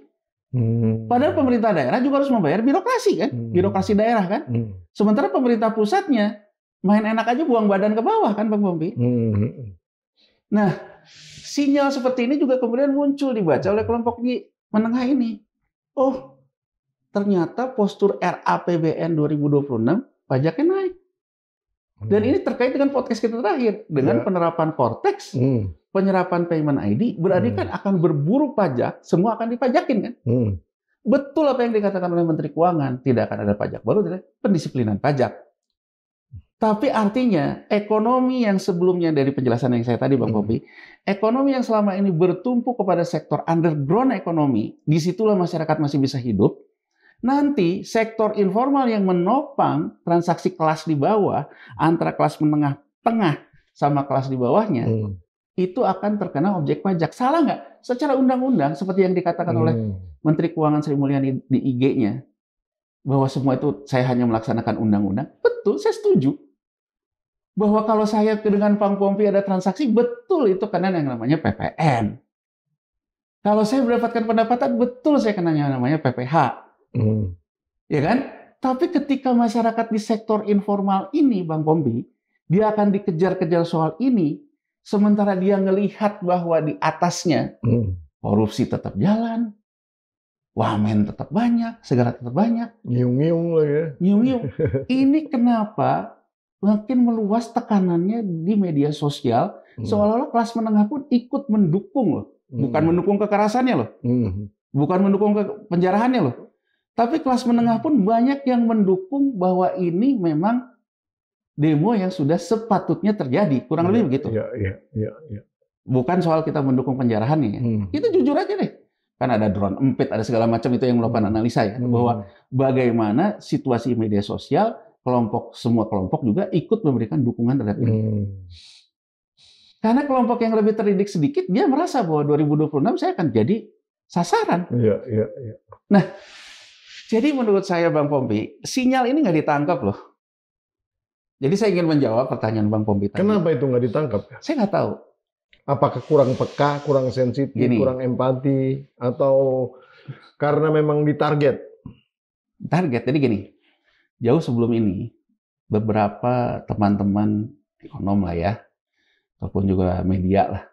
Padahal pemerintah daerah juga harus membayar birokrasi kan, birokrasi daerah kan. Sementara pemerintah pusatnya main enak aja buang badan ke bawah kan Bang Pompi. Nah, sinyal seperti ini juga kemudian muncul dibaca oleh kelompok menengah ini. Oh, ternyata postur RAPBN 2026 pajaknya naik. Dan ini terkait dengan podcast kita terakhir dengan penerapan Cortex. Penyerapan payment ID berarti kan akan berburu pajak, semua akan dipajakin kan? Betul apa yang dikatakan oleh Menteri Keuangan, tidak akan ada pajak baru, tidak pendisiplinan pajak. Tapi artinya ekonomi yang sebelumnya dari penjelasan yang saya tadi Bang Pompi, ekonomi yang selama ini bertumpu kepada sektor underground ekonomi, disitulah masyarakat masih bisa hidup. Nanti sektor informal yang menopang transaksi kelas di bawah antara kelas menengah tengah sama kelas di bawahnya, itu akan terkena objek pajak. Salah nggak? Secara undang-undang, seperti yang dikatakan oleh Menteri Keuangan Sri Mulyani di IG-nya, bahwa semua itu saya hanya melaksanakan undang-undang. Betul, saya setuju. Bahwa kalau saya dengan Bang Pompi ada transaksi, betul itu kena yang namanya PPN. Kalau saya mendapatkan pendapatan, betul saya kena yang namanya PPH. Ya kan? Tapi ketika masyarakat di sektor informal ini, Bang Pompi, dia akan dikejar-kejar soal ini, sementara dia ngelihat bahwa di atasnya korupsi tetap jalan, wamen tetap banyak, segala tetap banyak. Nyiung-nyiung lah ya. Nyiung-nyiung. Ini kenapa makin meluas tekanannya di media sosial, seolah-olah kelas menengah pun ikut mendukung loh. Bukan mendukung kekerasannya loh. Bukan mendukung penjarahannya loh. Tapi kelas menengah pun banyak yang mendukung bahwa ini memang demo yang sudah sepatutnya terjadi, kurang lebih begitu. Bukan soal kita mendukung penjarahannya. Ya. Kita jujur aja deh. Kan ada drone empit, ada segala macam itu yang melakukan analisa ya. Bahwa bagaimana situasi media sosial, semua kelompok juga ikut memberikan dukungan terhadap ini. Karena kelompok yang lebih terdidik sedikit, dia merasa bahwa 2026 saya akan jadi sasaran. Nah, jadi menurut saya Bang Pompi, sinyal ini nggak ditangkap loh. Jadi saya ingin menjawab pertanyaan Bang Pompi tadi. Kenapa itu nggak ditangkap? Saya nggak tahu. Apakah kurang peka, kurang sensitif, kurang empati, atau karena memang ditarget? Target, jadi gini. Jauh sebelum ini, beberapa teman-teman ekonom lah ya, ataupun juga media lah,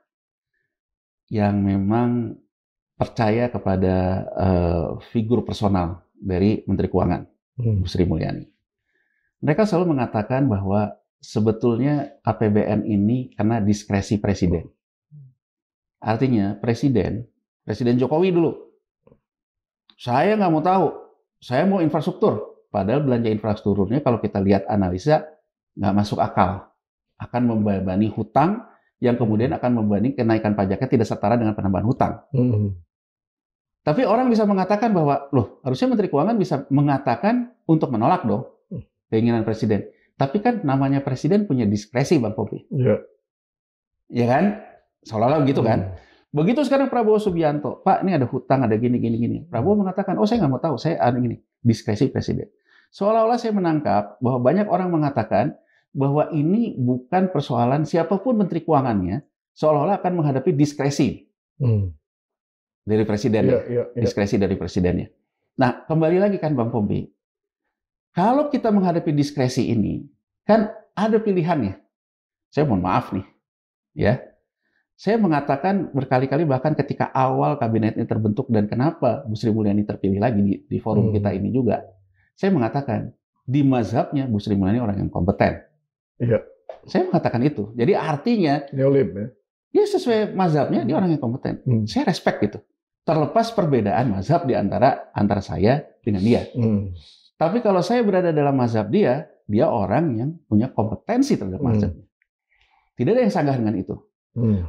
yang memang percaya kepada figur personal dari Menteri Keuangan, Bu Sri Mulyani. Mereka selalu mengatakan bahwa sebetulnya APBN ini karena diskresi Presiden. Artinya Presiden Jokowi dulu, saya nggak mau tahu, saya mau infrastruktur. Padahal belanja infrastrukturnya kalau kita lihat analisa nggak masuk akal. Akan membebani hutang yang kemudian akan membebani kenaikan pajaknya tidak setara dengan penambahan hutang. Tapi orang bisa mengatakan bahwa, loh harusnya Menteri Keuangan bisa mengatakan untuk menolak dong keinginan Presiden. Tapi kan namanya Presiden punya diskresi Bang Pompi. Ya kan? Seolah-olah begitu kan? Begitu sekarang Prabowo Subianto, Pak ini ada hutang, ada gini. Prabowo mengatakan, oh saya nggak mau tahu, saya ada gini, diskresi Presiden. Seolah-olah saya menangkap bahwa banyak orang mengatakan bahwa ini bukan persoalan siapapun Menteri Keuangannya, seolah-olah akan menghadapi diskresi dari Presiden. Diskresi dari Presidennya. Nah, kembali lagi kan Bang Pompi, kalau kita menghadapi diskresi ini, kan ada pilihannya. Saya mohon maaf nih, ya. Saya mengatakan berkali-kali bahkan ketika awal kabinet ini terbentuk dan kenapa Bu Sri Mulyani terpilih lagi di forum kita ini juga. saya mengatakan di mazhabnya Bu Sri Mulyani orang yang kompeten. Iya. Saya mengatakan itu. Jadi artinya Neolib ya. dia sesuai mazhabnya dia orang yang kompeten. Saya respect gitu. Terlepas perbedaan mazhab di antara saya dengan dia. Tapi kalau saya berada dalam mazhab dia orang yang punya kompetensi terhadap mazhabnya. Tidak ada yang sanggah dengan itu.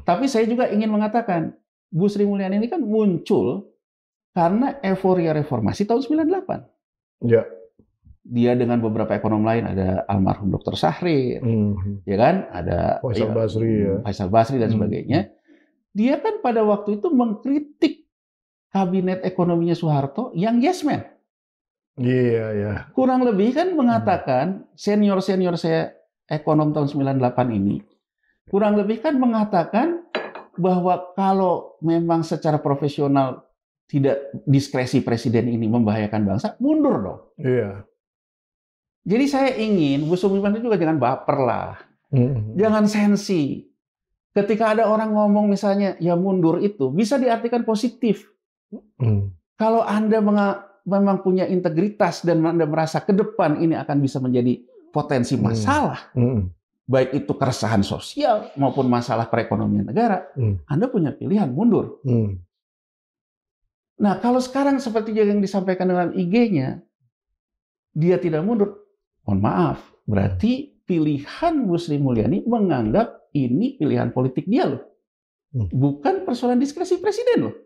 Tapi saya juga ingin mengatakan, Bu Sri Mulyani ini kan muncul karena euforia reformasi tahun 98. Ya. Dia dengan beberapa ekonom lain, ada almarhum Dr. Sahrir, ya kan, ada Faisal Basri dan sebagainya. Dia kan pada waktu itu mengkritik kabinet ekonominya Soeharto yang yes man. Iya, ya. Kurang lebih kan mengatakan senior-senior saya ekonom tahun 98 ini kurang lebih kan mengatakan bahwa kalau memang secara profesional tidak diskresi presiden ini membahayakan bangsa, mundur dong. Iya. Jadi saya ingin Bu Sri Mulyani juga jangan baper lah. Jangan sensi. Ketika ada orang ngomong misalnya ya mundur itu bisa diartikan positif. Kalau Anda memang punya integritas dan Anda merasa ke depan ini akan bisa menjadi potensi masalah, baik itu keresahan sosial maupun masalah perekonomian negara, Anda punya pilihan mundur. Nah, kalau sekarang seperti yang disampaikan dalam IG-nya, dia tidak mundur, mohon maaf, berarti pilihan Bu Sri Mulyani menganggap ini pilihan politik dia loh. Bukan persoalan diskresi presiden loh.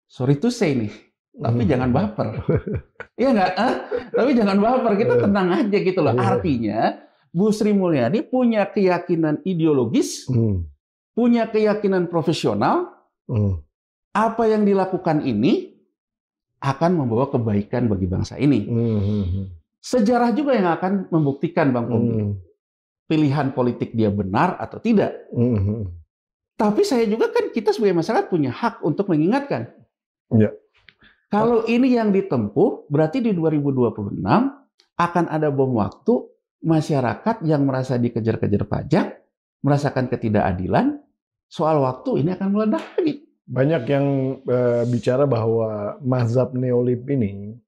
Sorry to say nih, tapi jangan baper. Iya nggak? Tapi jangan baper, kita tenang aja gitu loh. Artinya, Bu Sri Mulyani punya keyakinan ideologis, punya keyakinan profesional, apa yang dilakukan ini akan membawa kebaikan bagi bangsa ini. Sejarah juga yang akan membuktikan Bang Pompi, pilihan politik dia benar atau tidak. Tapi saya juga kan kita sebagai masyarakat punya hak untuk mengingatkan. Ya. Kalau ini yang ditempuh, berarti di 2026 akan ada bom waktu masyarakat yang merasa dikejar-kejar pajak, merasakan ketidakadilan, soal waktu ini akan meledak lagi. Banyak yang bicara bahwa mazhab neolib ini,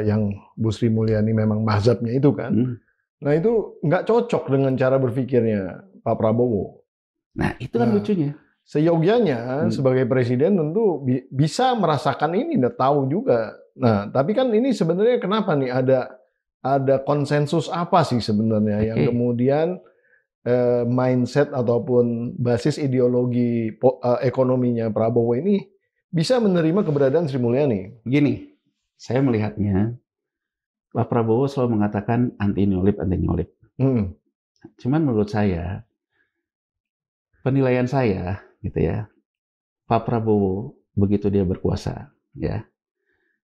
yang Bu Sri Mulyani memang mazhabnya itu kan, nah itu nggak cocok dengan cara berpikirnya Pak Prabowo. Nah itu kan lucunya. Seyogianya sebagai presiden tentu bisa merasakan ini, udah tahu juga. Nah, tapi kan ini sebenarnya kenapa nih ada konsensus apa sih sebenarnya yang kemudian mindset ataupun basis ideologi ekonominya Prabowo ini bisa menerima keberadaan Sri Mulyani? Begini, saya melihatnya Pak Prabowo selalu mengatakan anti neolib. Cuman menurut saya, penilaian saya gitu ya, Pak Prabowo begitu dia berkuasa, ya,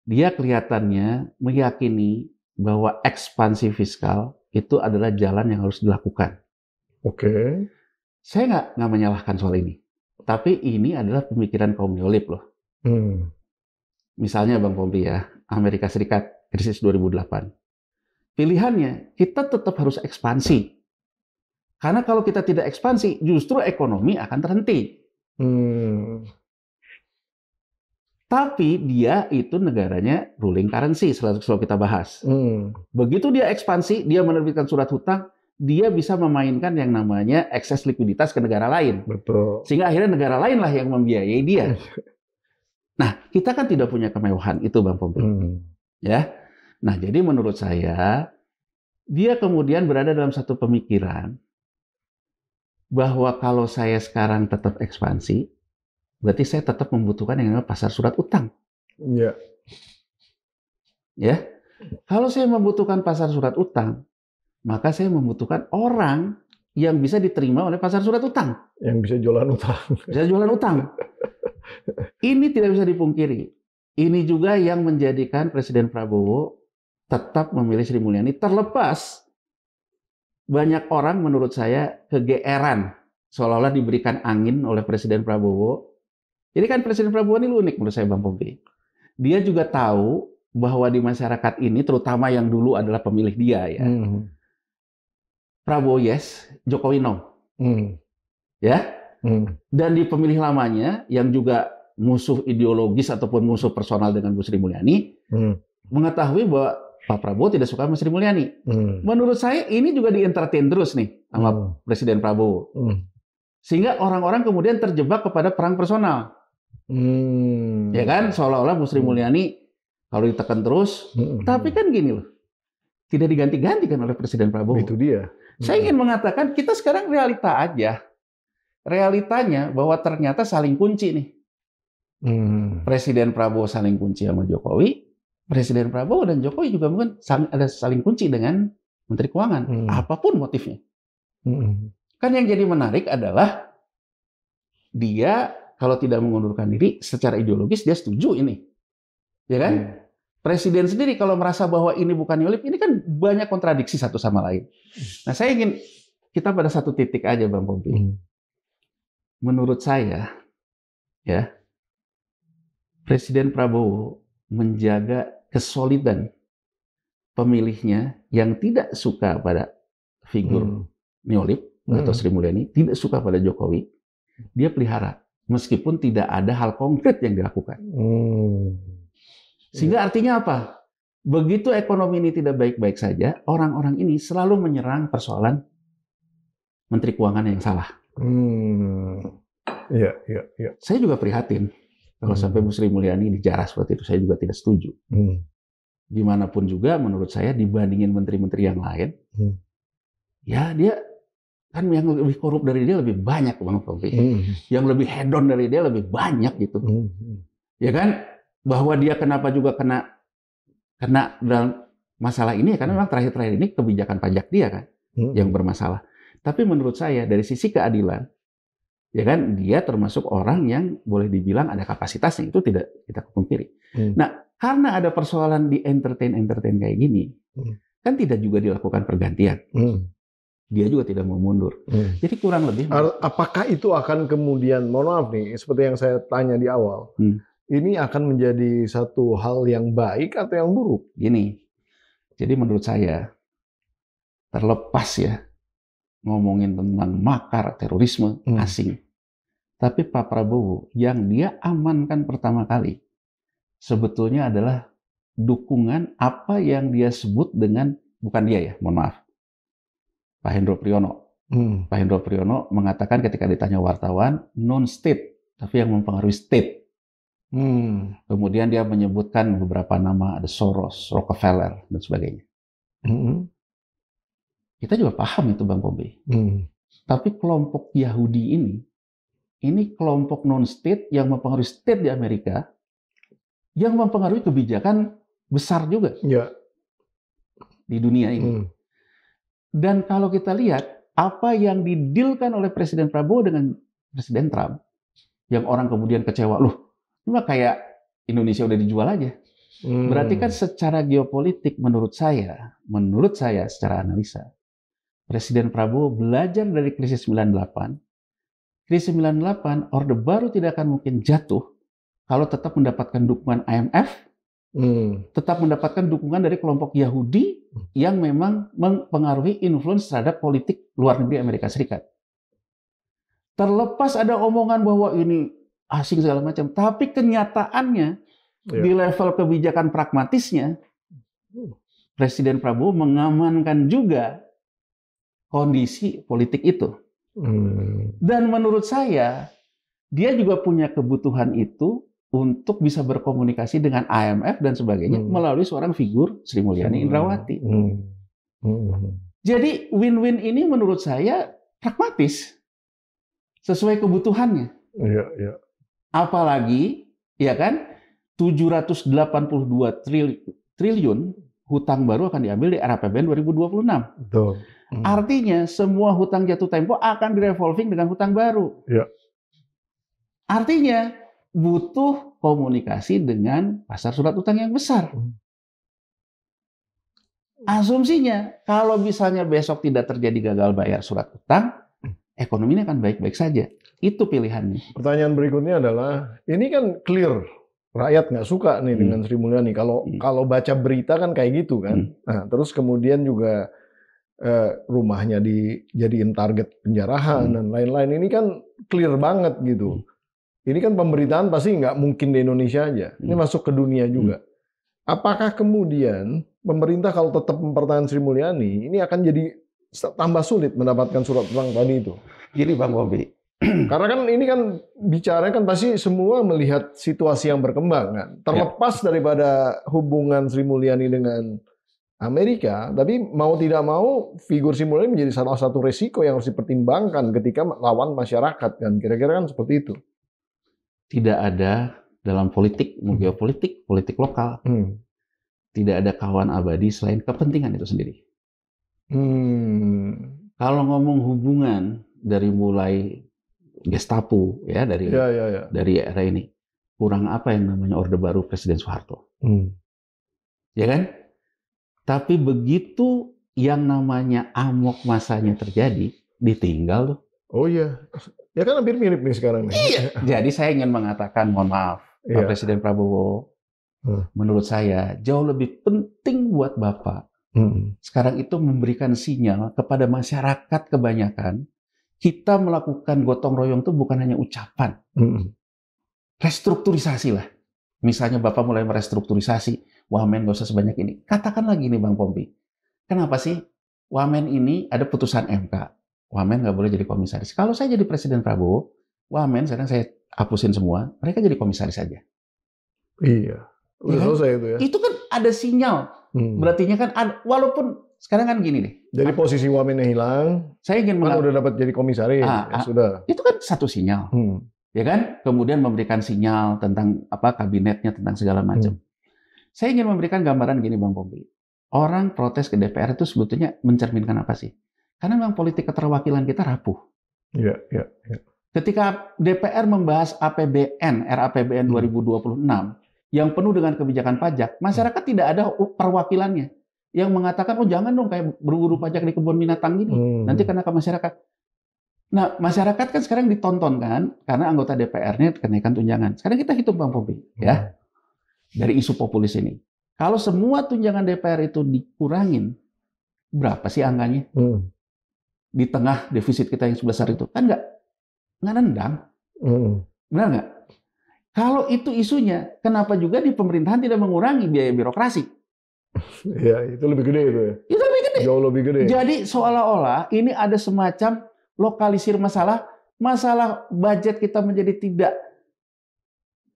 dia kelihatannya meyakini bahwa ekspansi fiskal itu adalah jalan yang harus dilakukan. Oke. Saya nggak menyalahkan soal ini, tapi ini adalah pemikiran kaum neolib loh. Misalnya Bang Pompi ya, Amerika Serikat krisis 2008. Pilihannya kita tetap harus ekspansi. Karena kalau kita tidak ekspansi, justru ekonomi akan terhenti. Tapi dia itu negaranya ruling currency, selalu kita bahas. Begitu dia ekspansi, dia menerbitkan surat hutang, dia bisa memainkan yang namanya ekses likuiditas ke negara lain. Betul. Sehingga akhirnya negara lain lah yang membiayai dia. Nah, kita kan tidak punya kemewahan itu, Bang Pompi. Ya. Nah, jadi menurut saya, dia kemudian berada dalam satu pemikiran bahwa kalau saya sekarang tetap ekspansi, berarti saya tetap membutuhkan yang namanya pasar surat utang. Iya. Ya. Kalau saya membutuhkan pasar surat utang, maka saya membutuhkan orang yang bisa diterima oleh pasar surat utang. Yang bisa jualan utang. Bisa jualan utang. Ini tidak bisa dipungkiri. Ini juga yang menjadikan Presiden Prabowo tetap memilih Sri Mulyani, terlepas banyak orang menurut saya kegeeran seolah-olah diberikan angin oleh Presiden Prabowo. Jadi kan Presiden Prabowo ini unik menurut saya, Bang Pompi. Dia juga tahu bahwa di masyarakat ini, terutama yang dulu adalah pemilih dia ya, Prabowo yes, Jokowi no. Ya. Dan di pemilih lamanya yang juga musuh ideologis ataupun musuh personal dengan Bu Sri Mulyani, mengetahui bahwa Pak Prabowo tidak suka sama Sri Mulyani. Menurut saya ini juga di-entertain terus nih sama Presiden Prabowo. Sehingga orang-orang kemudian terjebak kepada perang personal. Ya kan? Seolah-olah Bu Sri Mulyani kalau ditekan terus. Tapi kan gini loh. Tidak diganti-gantikan oleh Presiden Prabowo. Itu dia. Saya ingin mengatakan kita sekarang realita aja. Realitanya bahwa ternyata saling kunci nih. Presiden Prabowo saling kunci sama Jokowi. Presiden Prabowo dan Jokowi juga mungkin ada saling kunci dengan Menteri Keuangan. Apapun motifnya. Kan yang jadi menarik adalah dia kalau tidak mengundurkan diri secara ideologis dia setuju ini. Ya kan? Presiden sendiri kalau merasa bahwa ini bukan nyelip, ini kan banyak kontradiksi satu sama lain. Nah, saya ingin kita pada satu titik aja Bang Pompi. Menurut saya ya Presiden Prabowo menjaga kesolidan pemilihnya yang tidak suka pada figur nyelip atau Sri Mulyani, tidak suka pada Jokowi, dia pelihara meskipun tidak ada hal konkret yang dilakukan. Sehingga artinya apa? Begitu ekonomi ini tidak baik-baik saja, orang-orang ini selalu menyerang persoalan Menteri Keuangan yang salah. Iya. Saya juga prihatin kalau sampai Bu Sri Mulyani dijarah seperti itu. Saya juga tidak setuju. Gimana pun juga menurut saya dibandingin menteri-menteri yang lain, ya dia kan yang lebih korup dari dia lebih banyak Bang Pompi. Yang lebih hedon dari dia lebih banyak gitu. Ya kan? Bahwa dia kenapa juga kena dalam masalah ini ya karena memang terakhir-terakhir ini kebijakan pajak dia kan yang bermasalah. Tapi menurut saya dari sisi keadilan ya kan dia termasuk orang yang boleh dibilang ada kapasitasnya, itu tidak kita pungkiri. Nah, karena ada persoalan di entertain kayak gini, kan tidak juga dilakukan pergantian. Dia juga tidak mau mundur. Jadi kurang lebih. Apakah itu akan kemudian, mohon maaf nih, seperti yang saya tanya di awal, ini akan menjadi satu hal yang baik atau yang buruk? Gini, jadi menurut saya terlepas ya ngomongin tentang makar terorisme asing, tapi Pak Prabowo yang dia amankan pertama kali sebetulnya adalah dukungan apa yang dia sebut dengan, bukan dia ya, mohon maaf, Pak Hendro Priyono. Pak Hendro Priyono mengatakan ketika ditanya wartawan, non-state, tapi yang mempengaruhi state. Kemudian dia menyebutkan beberapa nama, ada Soros, Rockefeller, dan sebagainya. Kita juga paham itu Bang Pompi. Tapi kelompok Yahudi ini kelompok non-state yang mempengaruhi state di Amerika, yang mempengaruhi kebijakan besar juga di dunia ini. Dan kalau kita lihat apa yang didilkan oleh Presiden Prabowo dengan Presiden Trump, yang orang kemudian kecewa, loh, ini mah kayak Indonesia udah dijual aja. Berarti kan secara geopolitik menurut saya secara analisa, Presiden Prabowo belajar dari krisis 98. Krisis 98, Orde Baru tidak akan mungkin jatuh kalau tetap mendapatkan dukungan IMF, tetap mendapatkan dukungan dari kelompok Yahudi yang memang mempengaruhi influence terhadap politik luar negeri Amerika Serikat. Terlepas ada omongan bahwa ini asing segala macam, tapi kenyataannya di level kebijakan pragmatisnya, Presiden Prabowo mengamankan juga kondisi politik itu. Dan menurut saya, dia juga punya kebutuhan itu untuk bisa berkomunikasi dengan IMF dan sebagainya melalui seorang figur Sri Mulyani Indrawati. Jadi win-win ini menurut saya pragmatis, sesuai kebutuhannya. Apalagi, ya kan, 782 triliun hutang baru akan diambil di RAPBN 2026. Betul. Artinya semua hutang jatuh tempo akan direvolving dengan hutang baru. Artinya butuh komunikasi dengan pasar surat utang yang besar. Asumsinya kalau misalnya besok tidak terjadi gagal bayar surat utang, ekonomi ini akan baik-baik saja. Itu pilihannya. Pertanyaan berikutnya adalah, ini kan clear, rakyat nggak suka nih dengan Sri Mulyani. Kalau baca berita kan kayak gitu kan. Nah, terus kemudian juga rumahnya dijadiin target penjarahan dan lain-lain. Ini kan clear banget gitu. Ini kan pemberitaan pasti nggak mungkin di Indonesia aja. Ini masuk ke dunia juga. apakah kemudian pemerintah kalau tetap mempertahankan Sri Mulyani, ini akan jadi tambah sulit mendapatkan surat utang tadi itu? Gini Bang Bobi, Karena kan ini kan bicaranya kan pasti semua melihat situasi yang berkembang kan. Terlepas daripada hubungan Sri Mulyani dengan Amerika, tapi mau tidak mau figur Sri Mulyani menjadi salah satu resiko yang harus dipertimbangkan ketika lawan masyarakat kan. Kira-kira kan seperti itu. tidak ada dalam politik, geopolitik, politik lokal, tidak ada kawan abadi selain kepentingan itu sendiri. Kalau ngomong hubungan dari mulai Gestapo ya dari era ini, kurang apa yang namanya Orde Baru Presiden Soeharto, ya kan? Tapi begitu yang namanya amok masanya terjadi, ditinggal tuh. Oh iya, ya kan hampir mirip nih sekarang. Iya. Jadi saya ingin mengatakan, mohon maaf, Pak Presiden Prabowo, menurut saya jauh lebih penting buat Bapak sekarang itu memberikan sinyal kepada masyarakat kebanyakan, kita melakukan gotong royong itu bukan hanya ucapan. Restrukturisasi lah. Misalnya Bapak mulai merestrukturisasi, Wamen nggak usah sebanyak ini. Katakan lagi nih Bang Pompi, kenapa sih Wamen ini ada putusan MK? Wamen nggak boleh jadi komisaris. Kalau saya jadi Presiden Prabowo, Wamen sekarang saya hapusin semua, mereka jadi komisaris saja. Iya, udah selesai itu ya. Itu kan ada sinyal. Berartinya kan ada, walaupun sekarang kan gini deh. Jadi posisi Wamennya hilang, saya ingin udah dapat jadi komisaris, ya sudah. Itu kan satu sinyal. Ya kan? Kemudian memberikan sinyal tentang apa kabinetnya, tentang segala macam. Saya ingin memberikan gambaran gini Bang Pompi. Orang protes ke DPR itu sebetulnya mencerminkan apa sih? Karena memang politik keterwakilan kita rapuh. Iya. Ketika DPR membahas APBN, RAPBN 2026, yang penuh dengan kebijakan pajak, masyarakat tidak ada perwakilannya. Yang mengatakan, oh jangan dong kayak berburu pajak di kebun binatang gini. Nanti kena ke masyarakat. Nah, masyarakat kan sekarang ditonton kan, karena anggota DPR-nya kenaikan tunjangan. Sekarang kita hitung Bang Pompi, ya. Dari isu populis ini. Kalau semua tunjangan DPR itu dikurangin, berapa sih angkanya? Di tengah defisit kita yang sebesar itu. Kan nggak nendang. Benar nggak? Kalau itu isunya, kenapa juga di pemerintahan tidak mengurangi biaya birokrasi? Ya, itu lebih gede itu ya. Itu lebih gede. Jauh lebih gede. Jadi seolah-olah ini ada semacam lokalisir masalah budget kita menjadi tidak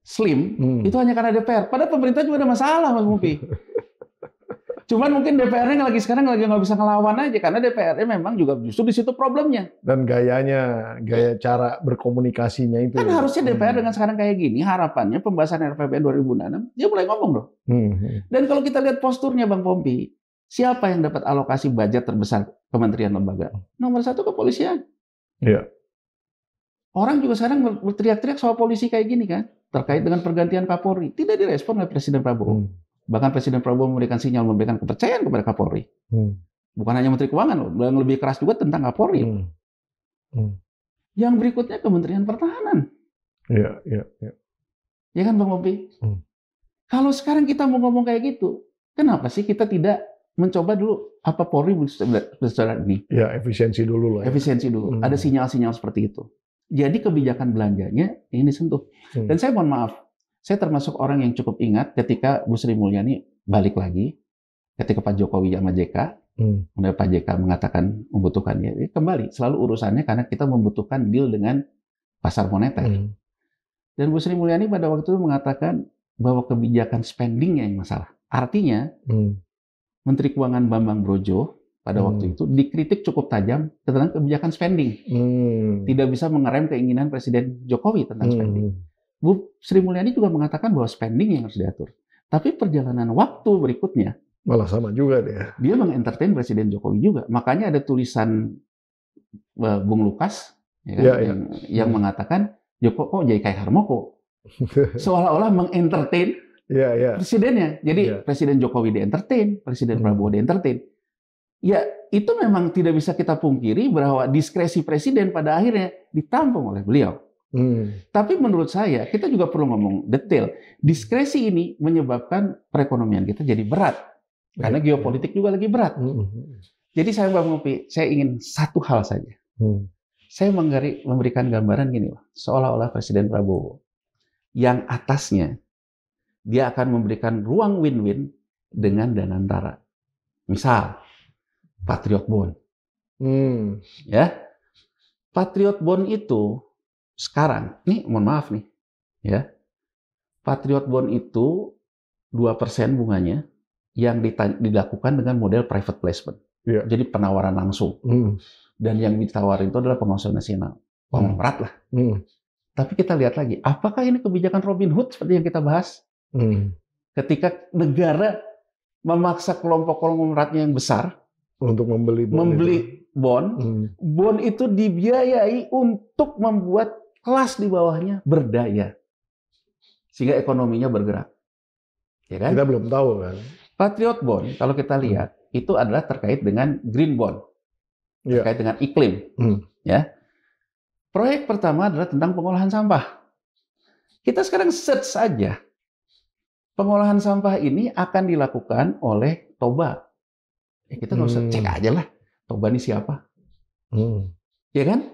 slim, itu hanya karena DPR. Padahal pemerintah juga ada masalah, Mas Mupi. Cuman mungkin DPR-nya sekarang lagi nggak bisa ngelawan aja karena DPR-nya memang juga justru di situ problemnya. Dan gaya cara berkomunikasinya itu. Kan harusnya DPR dengan sekarang kayak gini, harapannya pembahasan RAPBN 2026 dia mulai ngomong dong. Dan kalau kita lihat posturnya Bang Pompi, siapa yang dapat alokasi budget terbesar kementerian lembaga? Nomor 1 kepolisian. Iya. Orang juga sekarang berteriak-teriak soal polisi kayak gini kan, terkait dengan pergantian Kapolri. Tidak direspon oleh Presiden Prabowo. Bahkan Presiden Prabowo memberikan sinyal, memberikan kepercayaan kepada Kapolri. Bukan hanya Menteri Keuangan loh, yang lebih keras juga tentang Kapolri. Yang berikutnya Kementerian Pertahanan. Iya. Ya kan Bang Mopi? Kalau sekarang kita mau ngomong kayak gitu, kenapa sih kita tidak mencoba dulu apa Polri besar ini? Ya, efisiensi dulu lah. Efisiensi dulu. Ada sinyal-sinyal seperti itu. Jadi kebijakan belanjanya ini disentuh. Dan saya mohon maaf, saya termasuk orang yang cukup ingat ketika Bu Sri Mulyani balik lagi, ketika Pak Jokowi sama JK, kemudian Pak JK mengatakan membutuhkannya, kembali selalu urusannya karena kita membutuhkan deal dengan pasar moneter. Dan Bu Sri Mulyani pada waktu itu mengatakan bahwa kebijakan spending yang masalah. Artinya, Menteri Keuangan Bambang Brojo pada waktu itu dikritik cukup tajam tentang kebijakan spending. Tidak bisa mengerem keinginan Presiden Jokowi tentang spending. Bu Sri Mulyani juga mengatakan bahwa spending yang harus diatur. Tapi perjalanan waktu berikutnya malah sama juga dia. Dia mengentertain Presiden Jokowi juga. Makanya ada tulisan Bung Lukas yang mengatakan kok jadi kayak Harmoko. Seolah-olah mengentertain presidennya. Jadi Presiden Jokowi di-entertain, Presiden Prabowo di-entertain. Ya, itu memang tidak bisa kita pungkiri bahwa diskresi presiden pada akhirnya ditampung oleh beliau. Tapi menurut saya, kita juga perlu ngomong detail. Diskresi ini menyebabkan perekonomian kita jadi berat. Karena geopolitik juga lagi berat. Jadi saya Bang Mupi, saya ingin satu hal saja. Saya memberikan gambaran gini, seolah-olah Presiden Prabowo yang atasnya dia akan memberikan ruang win-win dengan Danantara. Misal, Patriot Bond. Ya, Patriot Bond itu sekarang, nih mohon maaf nih, ya, Patriot Bond itu 2% bunganya yang dilakukan dengan model private placement. Yeah. Jadi penawaran langsung. Dan yang ditawarin itu adalah pengusaha nasional. Konglomerat lah. Tapi kita lihat lagi, apakah ini kebijakan Robin Hood seperti yang kita bahas? Ketika negara memaksa kelompok konglomeratnya yang besar untuk membeli bond, bond itu dibiayai untuk membuat kelas di bawahnya berdaya. Sehingga ekonominya bergerak. Ya kan? Kita belum tahu kan. Patriot Bond, kalau kita lihat, itu adalah terkait dengan Green Bond. Terkait dengan iklim. Ya. Proyek pertama adalah tentang pengolahan sampah. Kita sekarang search saja. Pengolahan sampah ini akan dilakukan oleh Toba. Ya, kita nggak usah cek aja lah. Toba ini siapa? Ya kan?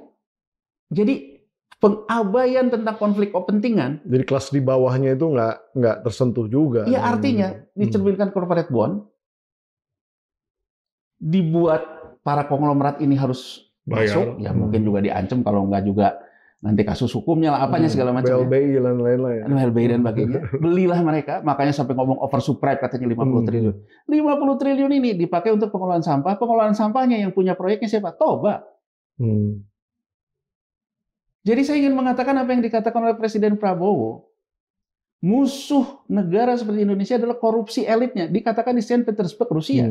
Jadi pengabaian tentang konflik kepentingan. Jadi kelas di bawahnya itu nggak tersentuh juga. Iya, artinya dicerminkan corporate bond, dibuat para konglomerat ini harus masuk, ya mungkin juga diancam kalau nggak juga nanti kasus hukumnya lah, apanya segala macam. BLBI dan lain-lain. BLBI dan sebagainya. Belilah mereka, makanya sampai ngomong oversupply katanya 50 triliun. 50 triliun ini dipakai untuk pengolahan sampah. Pengolahan sampahnya yang punya proyeknya siapa? Toba. Jadi saya ingin mengatakan apa yang dikatakan oleh Presiden Prabowo. Musuh negara seperti Indonesia adalah korupsi elitnya. Dikatakan di Saint Petersburg, Rusia.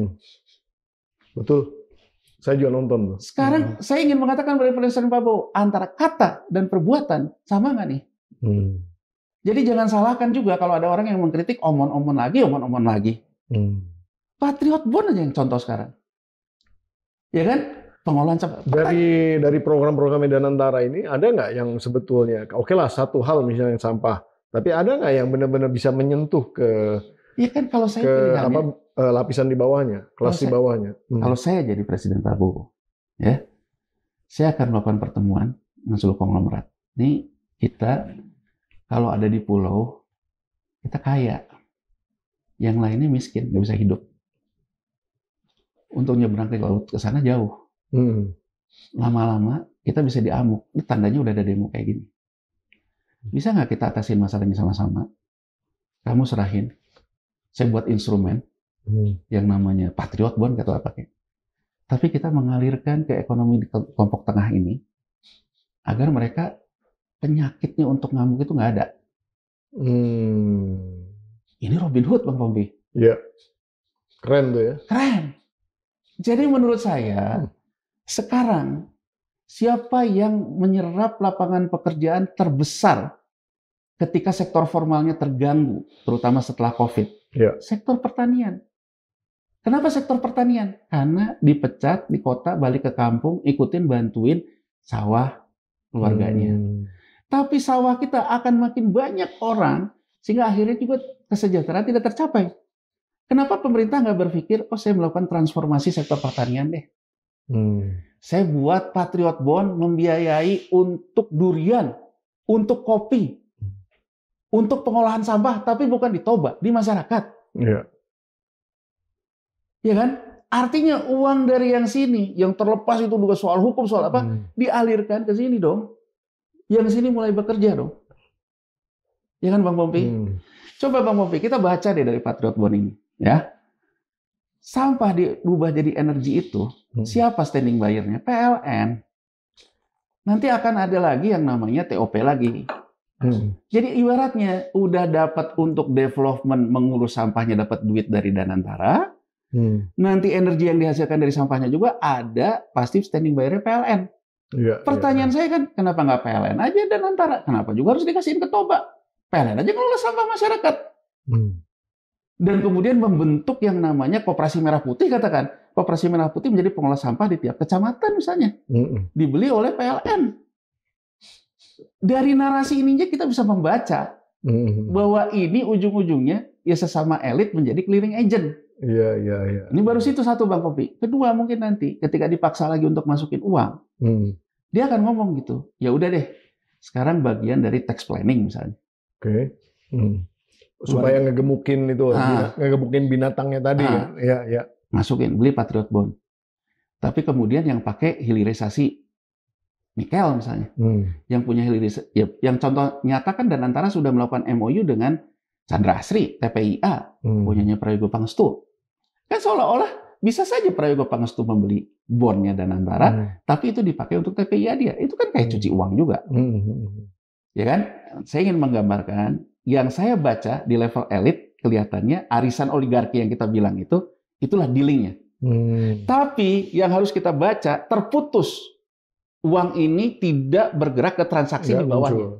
Betul. Saya juga nonton. Sekarang saya ingin mengatakan kepada Presiden Prabowo, antara kata dan perbuatan sama nggak nih? Jadi jangan salahkan juga kalau ada orang yang mengkritik omon-omon lagi. Patriot Bond aja yang contoh sekarang. Ya kan? Pengolahan sampah. Dari program-program Danantara ini ada nggak yang sebetulnya, oke lah satu hal misalnya sampah, tapi ada nggak yang benar-benar bisa menyentuh ke ya kan kalau saya pilihannya, lapisan di bawahnya, kelas di bawahnya. Kalau saya jadi Presiden Prabowo, ya, saya akan melakukan pertemuan dengan seluruh konglomerat. Ini kita kalau ada di pulau, kita kaya. Yang lainnya miskin, nggak bisa hidup. Untuk nyebrang ke laut ke sana jauh. Lama-lama kita bisa diamuk. Ini tandanya udah ada demo kayak gini. Bisa nggak kita atasin masalahnya sama-sama? Kamu serahin. Saya buat instrumen yang namanya Patriot Bond atau apa kayak. Tapi kita mengalirkan ke ekonomi di kelompok tengah ini agar mereka penyakitnya untuk ngamuk itu nggak ada. Ini Robin Hood, Bang Pompi. Iya. Keren tuh ya. Keren. Jadi menurut saya sekarang siapa yang menyerap lapangan pekerjaan terbesar ketika sektor formalnya terganggu, terutama setelah COVID? Ya. Sektor pertanian. Kenapa sektor pertanian? Karena dipecat di kota, balik ke kampung, ikutin bantuin sawah keluarganya. Tapi sawah kita akan makin banyak orang, sehingga akhirnya juga kesejahteraan tidak tercapai. Kenapa pemerintah nggak berpikir, saya melakukan transformasi sektor pertanian deh. Saya buat Patriot Bond membiayai untuk durian, untuk kopi, untuk pengolahan sampah, tapi bukan di Toba, di masyarakat. Iya. Ya kan? Artinya uang dari yang sini, yang terlepas itu juga soal hukum, soal apa, dialirkan ke sini dong. Yang sini mulai bekerja dong. Ya kan Bang Pompi? Coba Bang Pompi, kita baca deh dari Patriot Bond ini. Ya. Sampah diubah jadi energi itu, siapa standing buyer-nya? PLN. Nanti akan ada lagi yang namanya TOP lagi. Jadi ibaratnya udah dapat untuk development mengurus sampahnya, dapat duit dari Danantara. Nanti energi yang dihasilkan dari sampahnya juga ada pasti standing buyer-nya PLN. Ya, Pertanyaan saya kan, kenapa nggak PLN aja Danantara? Kenapa juga harus dikasihin ke Toba? PLN aja ngelola sampah masyarakat. Dan kemudian membentuk yang namanya Koperasi Merah Putih, katakan. Koperasi Merah Putih menjadi pengolah sampah di tiap kecamatan misalnya. Dibeli oleh PLN. Dari narasi ininya kita bisa membaca bahwa ini ujung-ujungnya ya sesama elit menjadi clearing agent. Iya. Ini baru situ satu Bang Kopi. Kedua mungkin nanti ketika dipaksa lagi untuk masukin uang, dia akan ngomong gitu. Ya udah deh, sekarang bagian dari tax planning misalnya. Oke. supaya ngegemukin itu, ngegemukin binatangnya tadi ya. Ya. Masukin, beli Patriot Bond. Tapi kemudian yang pakai hilirisasi nikel misalnya, yang punya hilirisasi, ya, yang contoh nyata kan Danantara sudah melakukan MOU dengan Chandra Asri, TPIA, punyanya Prayogo Pangestu. Kan seolah-olah bisa saja Prayogo Pangestu membeli bondnya Danantara, tapi itu dipakai untuk TPIA dia. Itu kan kayak cuci uang juga. Ya kan? Saya ingin menggambarkan, yang saya baca di level elit, kelihatannya arisan oligarki yang kita bilang itu, itulah dealingnya. Tapi yang harus kita baca, terputus. Uang ini tidak bergerak ke transaksi di bawahnya.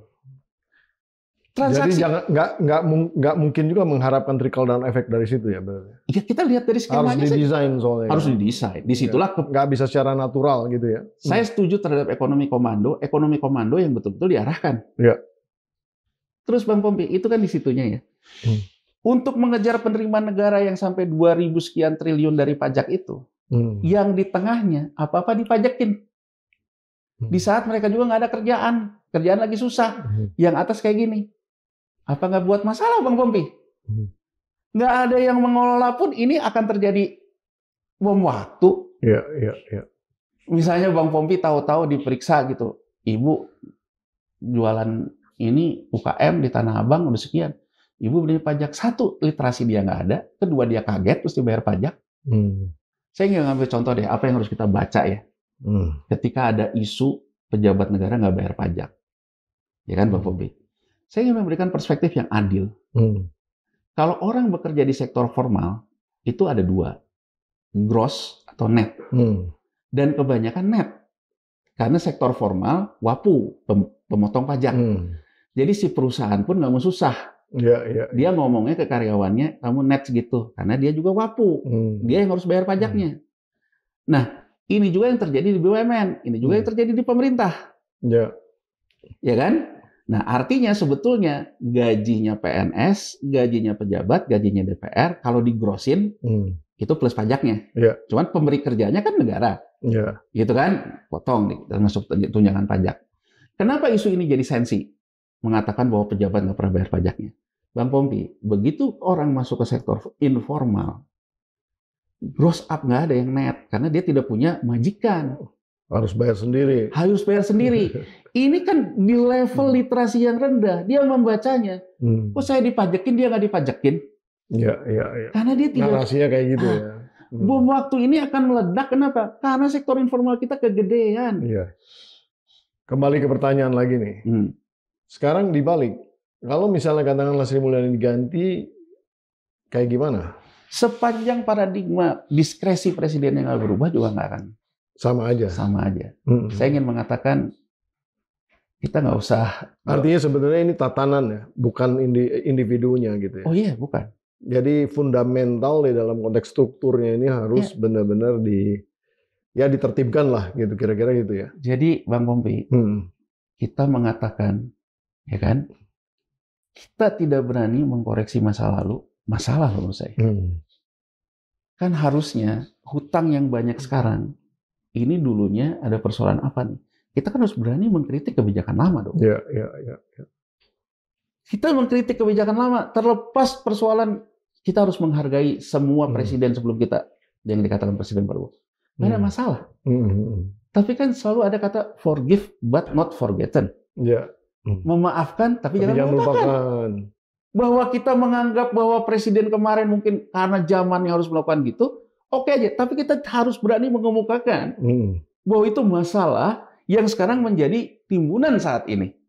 Transaksi. Jadi nggak mungkin juga mengharapkan trickle down effect dari situ ya berarti. Ya kita lihat dari skemanya. Harus didesain soalnya. Harus didesain. Disitulah nggak bisa secara natural gitu ya. Saya setuju terhadap ekonomi komando yang betul-betul diarahkan. Ya. Terus Bang Pompi, itu kan di situnya ya. Untuk mengejar penerimaan negara yang sampai 2.000 sekian triliun dari pajak itu, yang di tengahnya apa-apa dipajakin. Di saat mereka juga nggak ada kerjaan lagi susah. Yang atas kayak gini, apa nggak buat masalah Bang Pompi? Nggak ada yang mengelola pun ini akan terjadi bom waktu. Iya. Misalnya Bang Pompi tahu-tahu diperiksa gitu, ibu jualan ini UKM di Tanah Abang udah sekian. Ibu beli pajak, satu, literasi dia nggak ada. Kedua, dia kaget, terus dibayar pajak. Saya ingin ngambil contoh deh, apa yang harus kita baca ya. Ketika ada isu pejabat negara nggak bayar pajak. Ya kan, Bang Pompi? Saya ingin memberikan perspektif yang adil. Kalau orang bekerja di sektor formal, itu ada dua. Gross atau net. Dan kebanyakan net. Karena sektor formal, WAPU, pemotong pajak. Jadi si perusahaan pun nggak mau susah. Dia ngomongnya ke karyawannya, kamu net segitu, karena dia juga WAPU, dia yang harus bayar pajaknya. Nah, ini juga yang terjadi di BUMN, ini juga yang terjadi di pemerintah, ya kan? Nah, artinya sebetulnya gajinya PNS, gajinya pejabat, gajinya DPR, kalau digrosin itu plus pajaknya. Cuman pemberi kerjanya kan negara, gitu kan? Potong, termasuk tunjangan pajak. Kenapa isu ini jadi sensi? Mengatakan bahwa pejabat nggak pernah bayar pajaknya. Bang Pompi, begitu orang masuk ke sektor informal, gross up nggak ada yang net, karena dia tidak punya majikan. Harus bayar sendiri. Ini kan di level literasi yang rendah, dia membacanya. Kok saya dipajakin, dia nggak dipajakin? Iya. Karena dia tidak. Narasinya kayak gitu ya. Bom waktu ini akan meledak, kenapa? Karena sektor informal kita kegedean. Iya. Kembali ke pertanyaan lagi nih. Sekarang dibalik. Kalau misalnya katakanlah Sri Mulyani diganti, kayak gimana? Sepanjang paradigma diskresi presiden yang nggak berubah juga nggak akan. Sama aja. Saya ingin mengatakan kita nggak usah. Artinya sebenarnya ini tatanan ya, bukan individunya gitu ya. Oh iya, bukan. Jadi fundamental di dalam konteks strukturnya ini harus benar-benar ditertibkan lah gitu, kira-kira gitu ya. Jadi Bang Pompi, kita mengatakan, ya kan, kita tidak berani mengkoreksi masa lalu, masalah menurut saya. Kan harusnya hutang yang banyak sekarang, ini dulunya ada persoalan apa nih? Kita kan harus berani mengkritik kebijakan lama dong. Iya. Kita mengkritik kebijakan lama, terlepas persoalan, kita harus menghargai semua presiden sebelum kita, yang dikatakan Presiden Prabowo. Nggak ada masalah. Tapi kan selalu ada kata forgive but not forgotten. Memaafkan tapi jangan melupakan. Bahwa kita menganggap bahwa presiden kemarin mungkin karena zamannya harus melakukan gitu, oke aja. Tapi kita harus berani mengemukakan bahwa itu masalah yang sekarang menjadi timbunan saat ini.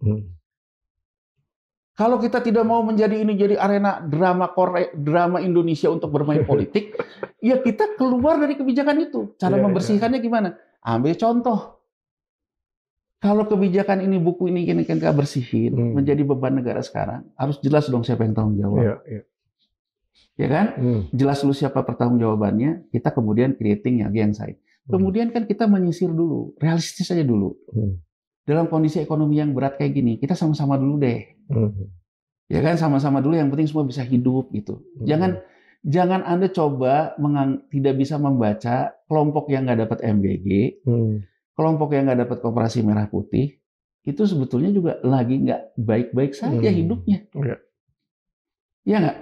Kalau kita tidak mau menjadi ini jadi arena drama Indonesia untuk bermain politik, ya kita keluar dari kebijakan itu. Cara membersihkannya gimana? Ambil contoh. Kalau kebijakan ini, buku ini kita bersihin, menjadi beban negara sekarang, harus jelas dong siapa yang tanggung jawab. Ya kan? Jelas dulu siapa pertanggungjawabannya, kita kemudian creating yang side. Kemudian kan kita menyisir dulu, realistis saja dulu. Dalam kondisi ekonomi yang berat kayak gini, kita sama-sama dulu deh. Ya kan, sama-sama dulu, yang penting semua bisa hidup gitu. Jangan Anda coba tidak bisa membaca kelompok yang nggak dapat MGG, kelompok yang nggak dapat Koperasi Merah Putih, itu sebetulnya juga lagi nggak baik-baik saja hidupnya. Ya nggak?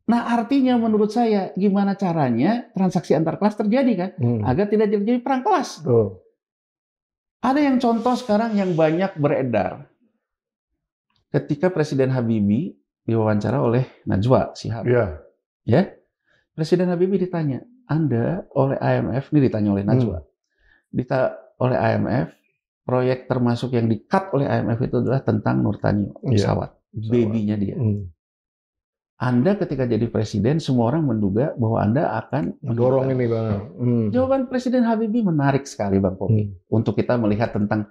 Nah, artinya menurut saya gimana caranya transaksi antar kelas terjadi kan? Agar tidak terjadi perang kelas. Oh. Ada yang contoh sekarang yang banyak beredar. Ketika Presiden Habibie diwawancara oleh Najwa Shihab. Iya. Ya, Presiden Habibie ditanya, Anda oleh IMF, ini ditanya oleh Najwa, oleh IMF, proyek termasuk yang di-cut oleh IMF itu adalah tentang Nurtanio, pesawat. Baby-nya dia. Anda ketika jadi presiden, semua orang menduga bahwa Anda akan mendorong ini, Bang. Jawaban Presiden Habibie menarik sekali, Bang Popi. Untuk kita melihat tentang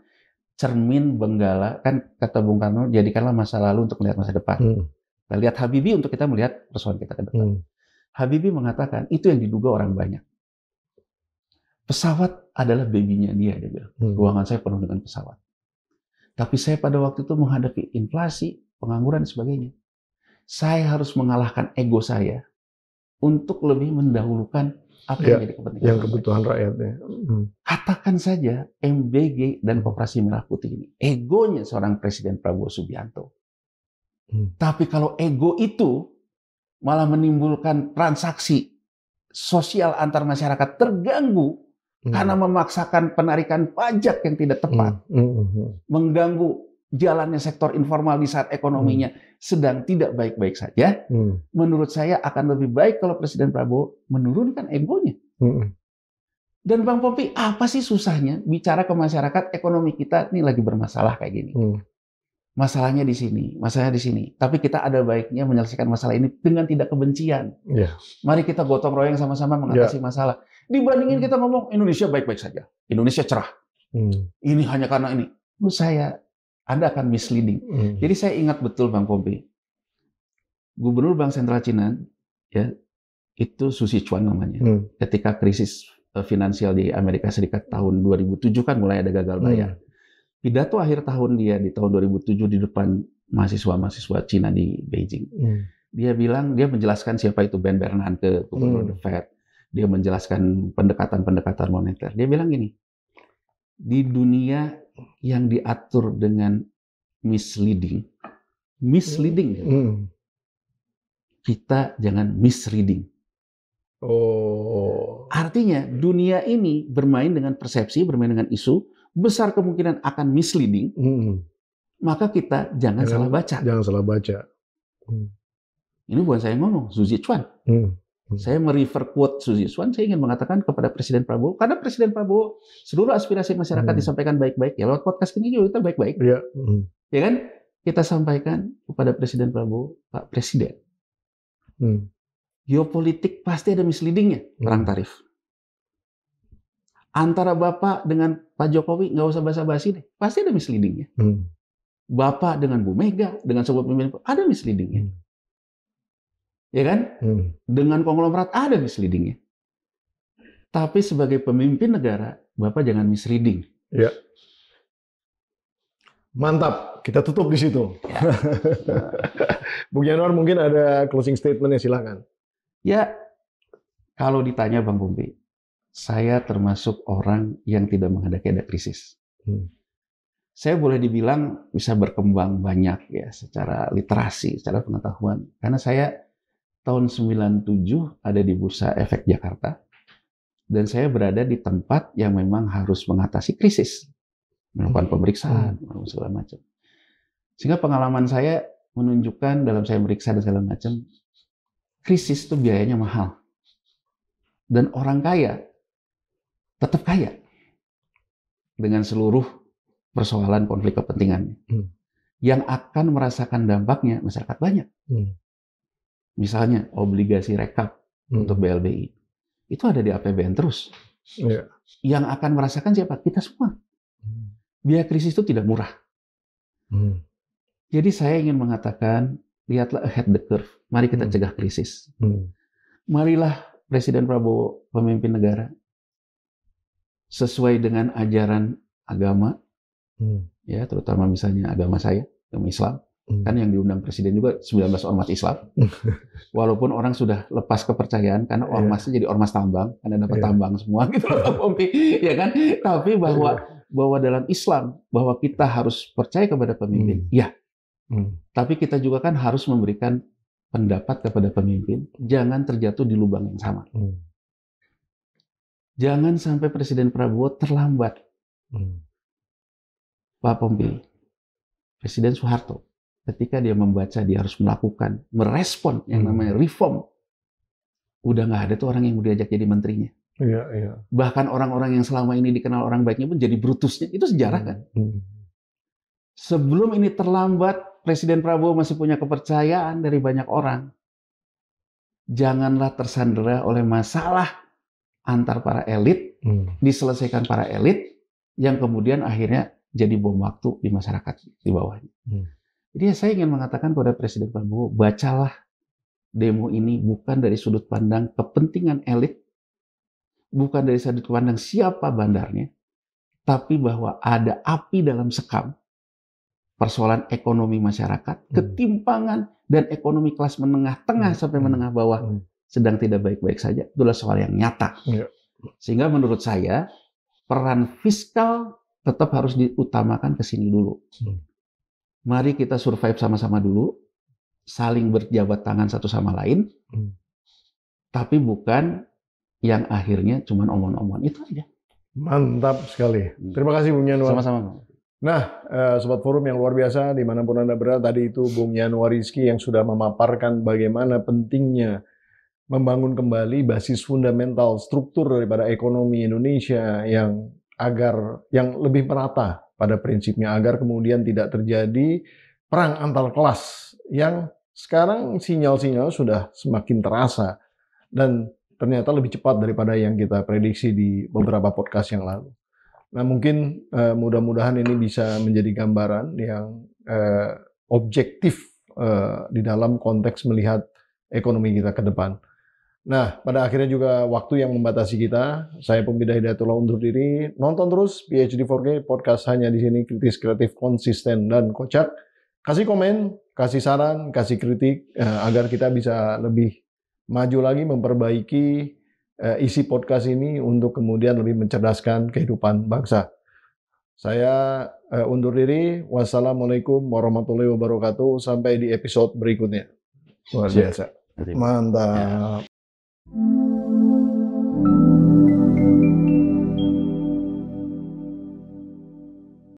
cermin Benggala, kan kata Bung Karno, jadikanlah masa lalu untuk melihat masa depan. Kita lihat Habibie untuk kita melihat persoalan kita ke depan. Habibie mengatakan, itu yang diduga orang banyak. Pesawat adalah baby-nya dia bilang. Ruangan saya penuh dengan pesawat. Tapi saya pada waktu itu menghadapi inflasi, pengangguran, dan sebagainya. Saya harus mengalahkan ego saya untuk lebih mendahulukan apa yang jadi kepentingan yang kebutuhan rakyatnya. Katakan saja MBG dan Koperasi Merah Putih ini egonya seorang Presiden Prabowo Subianto. Tapi kalau ego itu malah menimbulkan transaksi sosial antar masyarakat terganggu karena memaksakan penarikan pajak yang tidak tepat, mengganggu jalannya sektor informal di saat ekonominya sedang tidak baik-baik saja, menurut saya akan lebih baik kalau Presiden Prabowo menurunkan egonya. Dan Bang Popi, apa sih susahnya bicara ke masyarakat ekonomi kita ini lagi bermasalah kayak gini? Masalahnya di sini, masalahnya di sini. Tapi kita ada baiknya menyelesaikan masalah ini dengan tidak kebencian. Mari kita gotong royong sama-sama mengatasi masalah. Dibandingin kita ngomong Indonesia baik-baik saja, Indonesia cerah. Ini hanya karena ini. Menurut saya Anda akan misleading. Jadi saya ingat betul Bang Popi, Gubernur Bank Sentral Cina, ya itu Su Sichuan namanya. Ketika krisis finansial di Amerika Serikat tahun 2007 kan mulai ada gagal bayar. Pidato akhir tahun dia di tahun 2007 di depan mahasiswa-mahasiswa Cina di Beijing. Dia bilang, dia menjelaskan siapa itu Ben Bernanke, Gubernur The Fed. Dia menjelaskan pendekatan-pendekatan moneter. Dia bilang gini, di dunia yang diatur dengan misleading, kita jangan misreading. Artinya dunia ini bermain dengan persepsi, bermain dengan isu, besar kemungkinan akan misleading. Maka kita jangan salah baca. Jangan salah baca. Ini bukan saya ngomong, Su Sichuan. Saya merefer quote Su Sichuan, saya ingin mengatakan kepada Presiden Prabowo, karena Presiden Prabowo seluruh aspirasi masyarakat disampaikan baik-baik, ya lewat podcast ini juga kita baik-baik. Ya kan? Kita sampaikan kepada Presiden Prabowo, Pak Presiden, geopolitik pasti ada misleadingnya, perang tarif. Antara Bapak dengan Pak Jokowi, nggak usah basa-basi deh, pasti ada misleadingnya. Bapak dengan Bu Mega, dengan sebuah pemimpin, ada misleadingnya. Ya kan? Dengan konglomerat ada misleadingnya. Tapi sebagai pemimpin negara, Bapak jangan misleading. Ya. Mantap, kita tutup di situ. Ya. Bung Yanuar mungkin ada closing statement-nya, silakan. Ya, kalau ditanya Bang Bumbi, saya termasuk orang yang tidak menghendaki ada krisis. Saya boleh dibilang bisa berkembang banyak ya secara literasi, secara pengetahuan. Karena saya tahun 97 ada di Bursa Efek Jakarta. Dan saya berada di tempat yang memang harus mengatasi krisis. Melakukan pemeriksaan, segala macam. Sehingga pengalaman saya menunjukkan dalam saya meriksa dan segala macam, krisis itu biayanya mahal. Dan orang kaya tetap kaya. Dengan seluruh persoalan konflik kepentingannya. Yang akan merasakan dampaknya masyarakat banyak. Misalnya obligasi rekap untuk BLBI. Itu ada di APBN terus. Yang akan merasakan siapa? Kita semua. Biaya krisis itu tidak murah. Jadi saya ingin mengatakan, lihatlah ahead the curve. Mari kita cegah krisis. Marilah Presiden Prabowo, pemimpin negara, sesuai dengan ajaran agama, ya terutama misalnya agama saya, agama Islam. Kan yang diundang presiden juga 19 ormas Islam. Walaupun orang sudah lepas kepercayaan karena ormasnya jadi ormas tambang, karena dapat tambang semua gitu loh, ya kan? Tapi bahwa dalam Islam bahwa kita harus percaya kepada pemimpin. Ya. Tapi kita juga kan harus memberikan pendapat kepada pemimpin, jangan terjatuh di lubang yang sama. Jangan sampai Presiden Prabowo terlambat. Pak Pompei, Presiden Soeharto, ketika dia membaca, dia harus melakukan, merespon yang namanya reform. Udah nggak ada tuh orang yang mau diajak jadi menterinya. Iya. Bahkan orang-orang yang selama ini dikenal orang baiknya pun jadi brutusnya. Itu sejarah kan? Sebelum ini terlambat, Presiden Prabowo masih punya kepercayaan dari banyak orang. Janganlah tersandera oleh masalah antar para elit, diselesaikan para elit, yang kemudian akhirnya jadi bom waktu di masyarakat di bawahnya. Jadi saya ingin mengatakan kepada Presiden Prabowo, bacalah demo ini bukan dari sudut pandang kepentingan elit, bukan dari sudut pandang siapa bandarnya, tapi bahwa ada api dalam sekam, persoalan ekonomi masyarakat, ketimpangan dan ekonomi kelas menengah tengah sampai menengah bawah sedang tidak baik-baik saja. Itulah soal yang nyata. Sehingga menurut saya peran fiskal tetap harus diutamakan ke sini dulu. Mari kita survive sama-sama dulu, saling berjabat tangan satu sama lain, tapi bukan yang akhirnya cuma omong-omong. Itu aja. Mantap sekali. Terima kasih Bung Yanuar. Sama-sama. Nah, Sobat Forum yang luar biasa, dimanapun Anda berada, tadi itu Bung Yanuar Rizky yang sudah memaparkan bagaimana pentingnya membangun kembali basis fundamental struktur daripada ekonomi Indonesia yang lebih merata pada prinsipnya, agar kemudian tidak terjadi perang antar kelas yang sekarang sinyal-sinyal sudah semakin terasa dan ternyata lebih cepat daripada yang kita prediksi di beberapa podcast yang lalu. Nah, mungkin mudah-mudahan ini bisa menjadi gambaran yang objektif di dalam konteks melihat ekonomi kita ke depan. Nah, pada akhirnya juga waktu yang membatasi kita. Saya Pompei Hidayatullah undur diri. Nonton terus PhD 4K podcast hanya di sini, kritis, kreatif, konsisten, dan kocak. Kasih komen, kasih saran, kasih kritik agar kita bisa lebih maju lagi memperbaiki isi podcast ini untuk kemudian lebih mencerdaskan kehidupan bangsa. Saya undur diri. Wassalamualaikum warahmatullahi wabarakatuh. Sampai di episode berikutnya. Luar biasa. Mantap.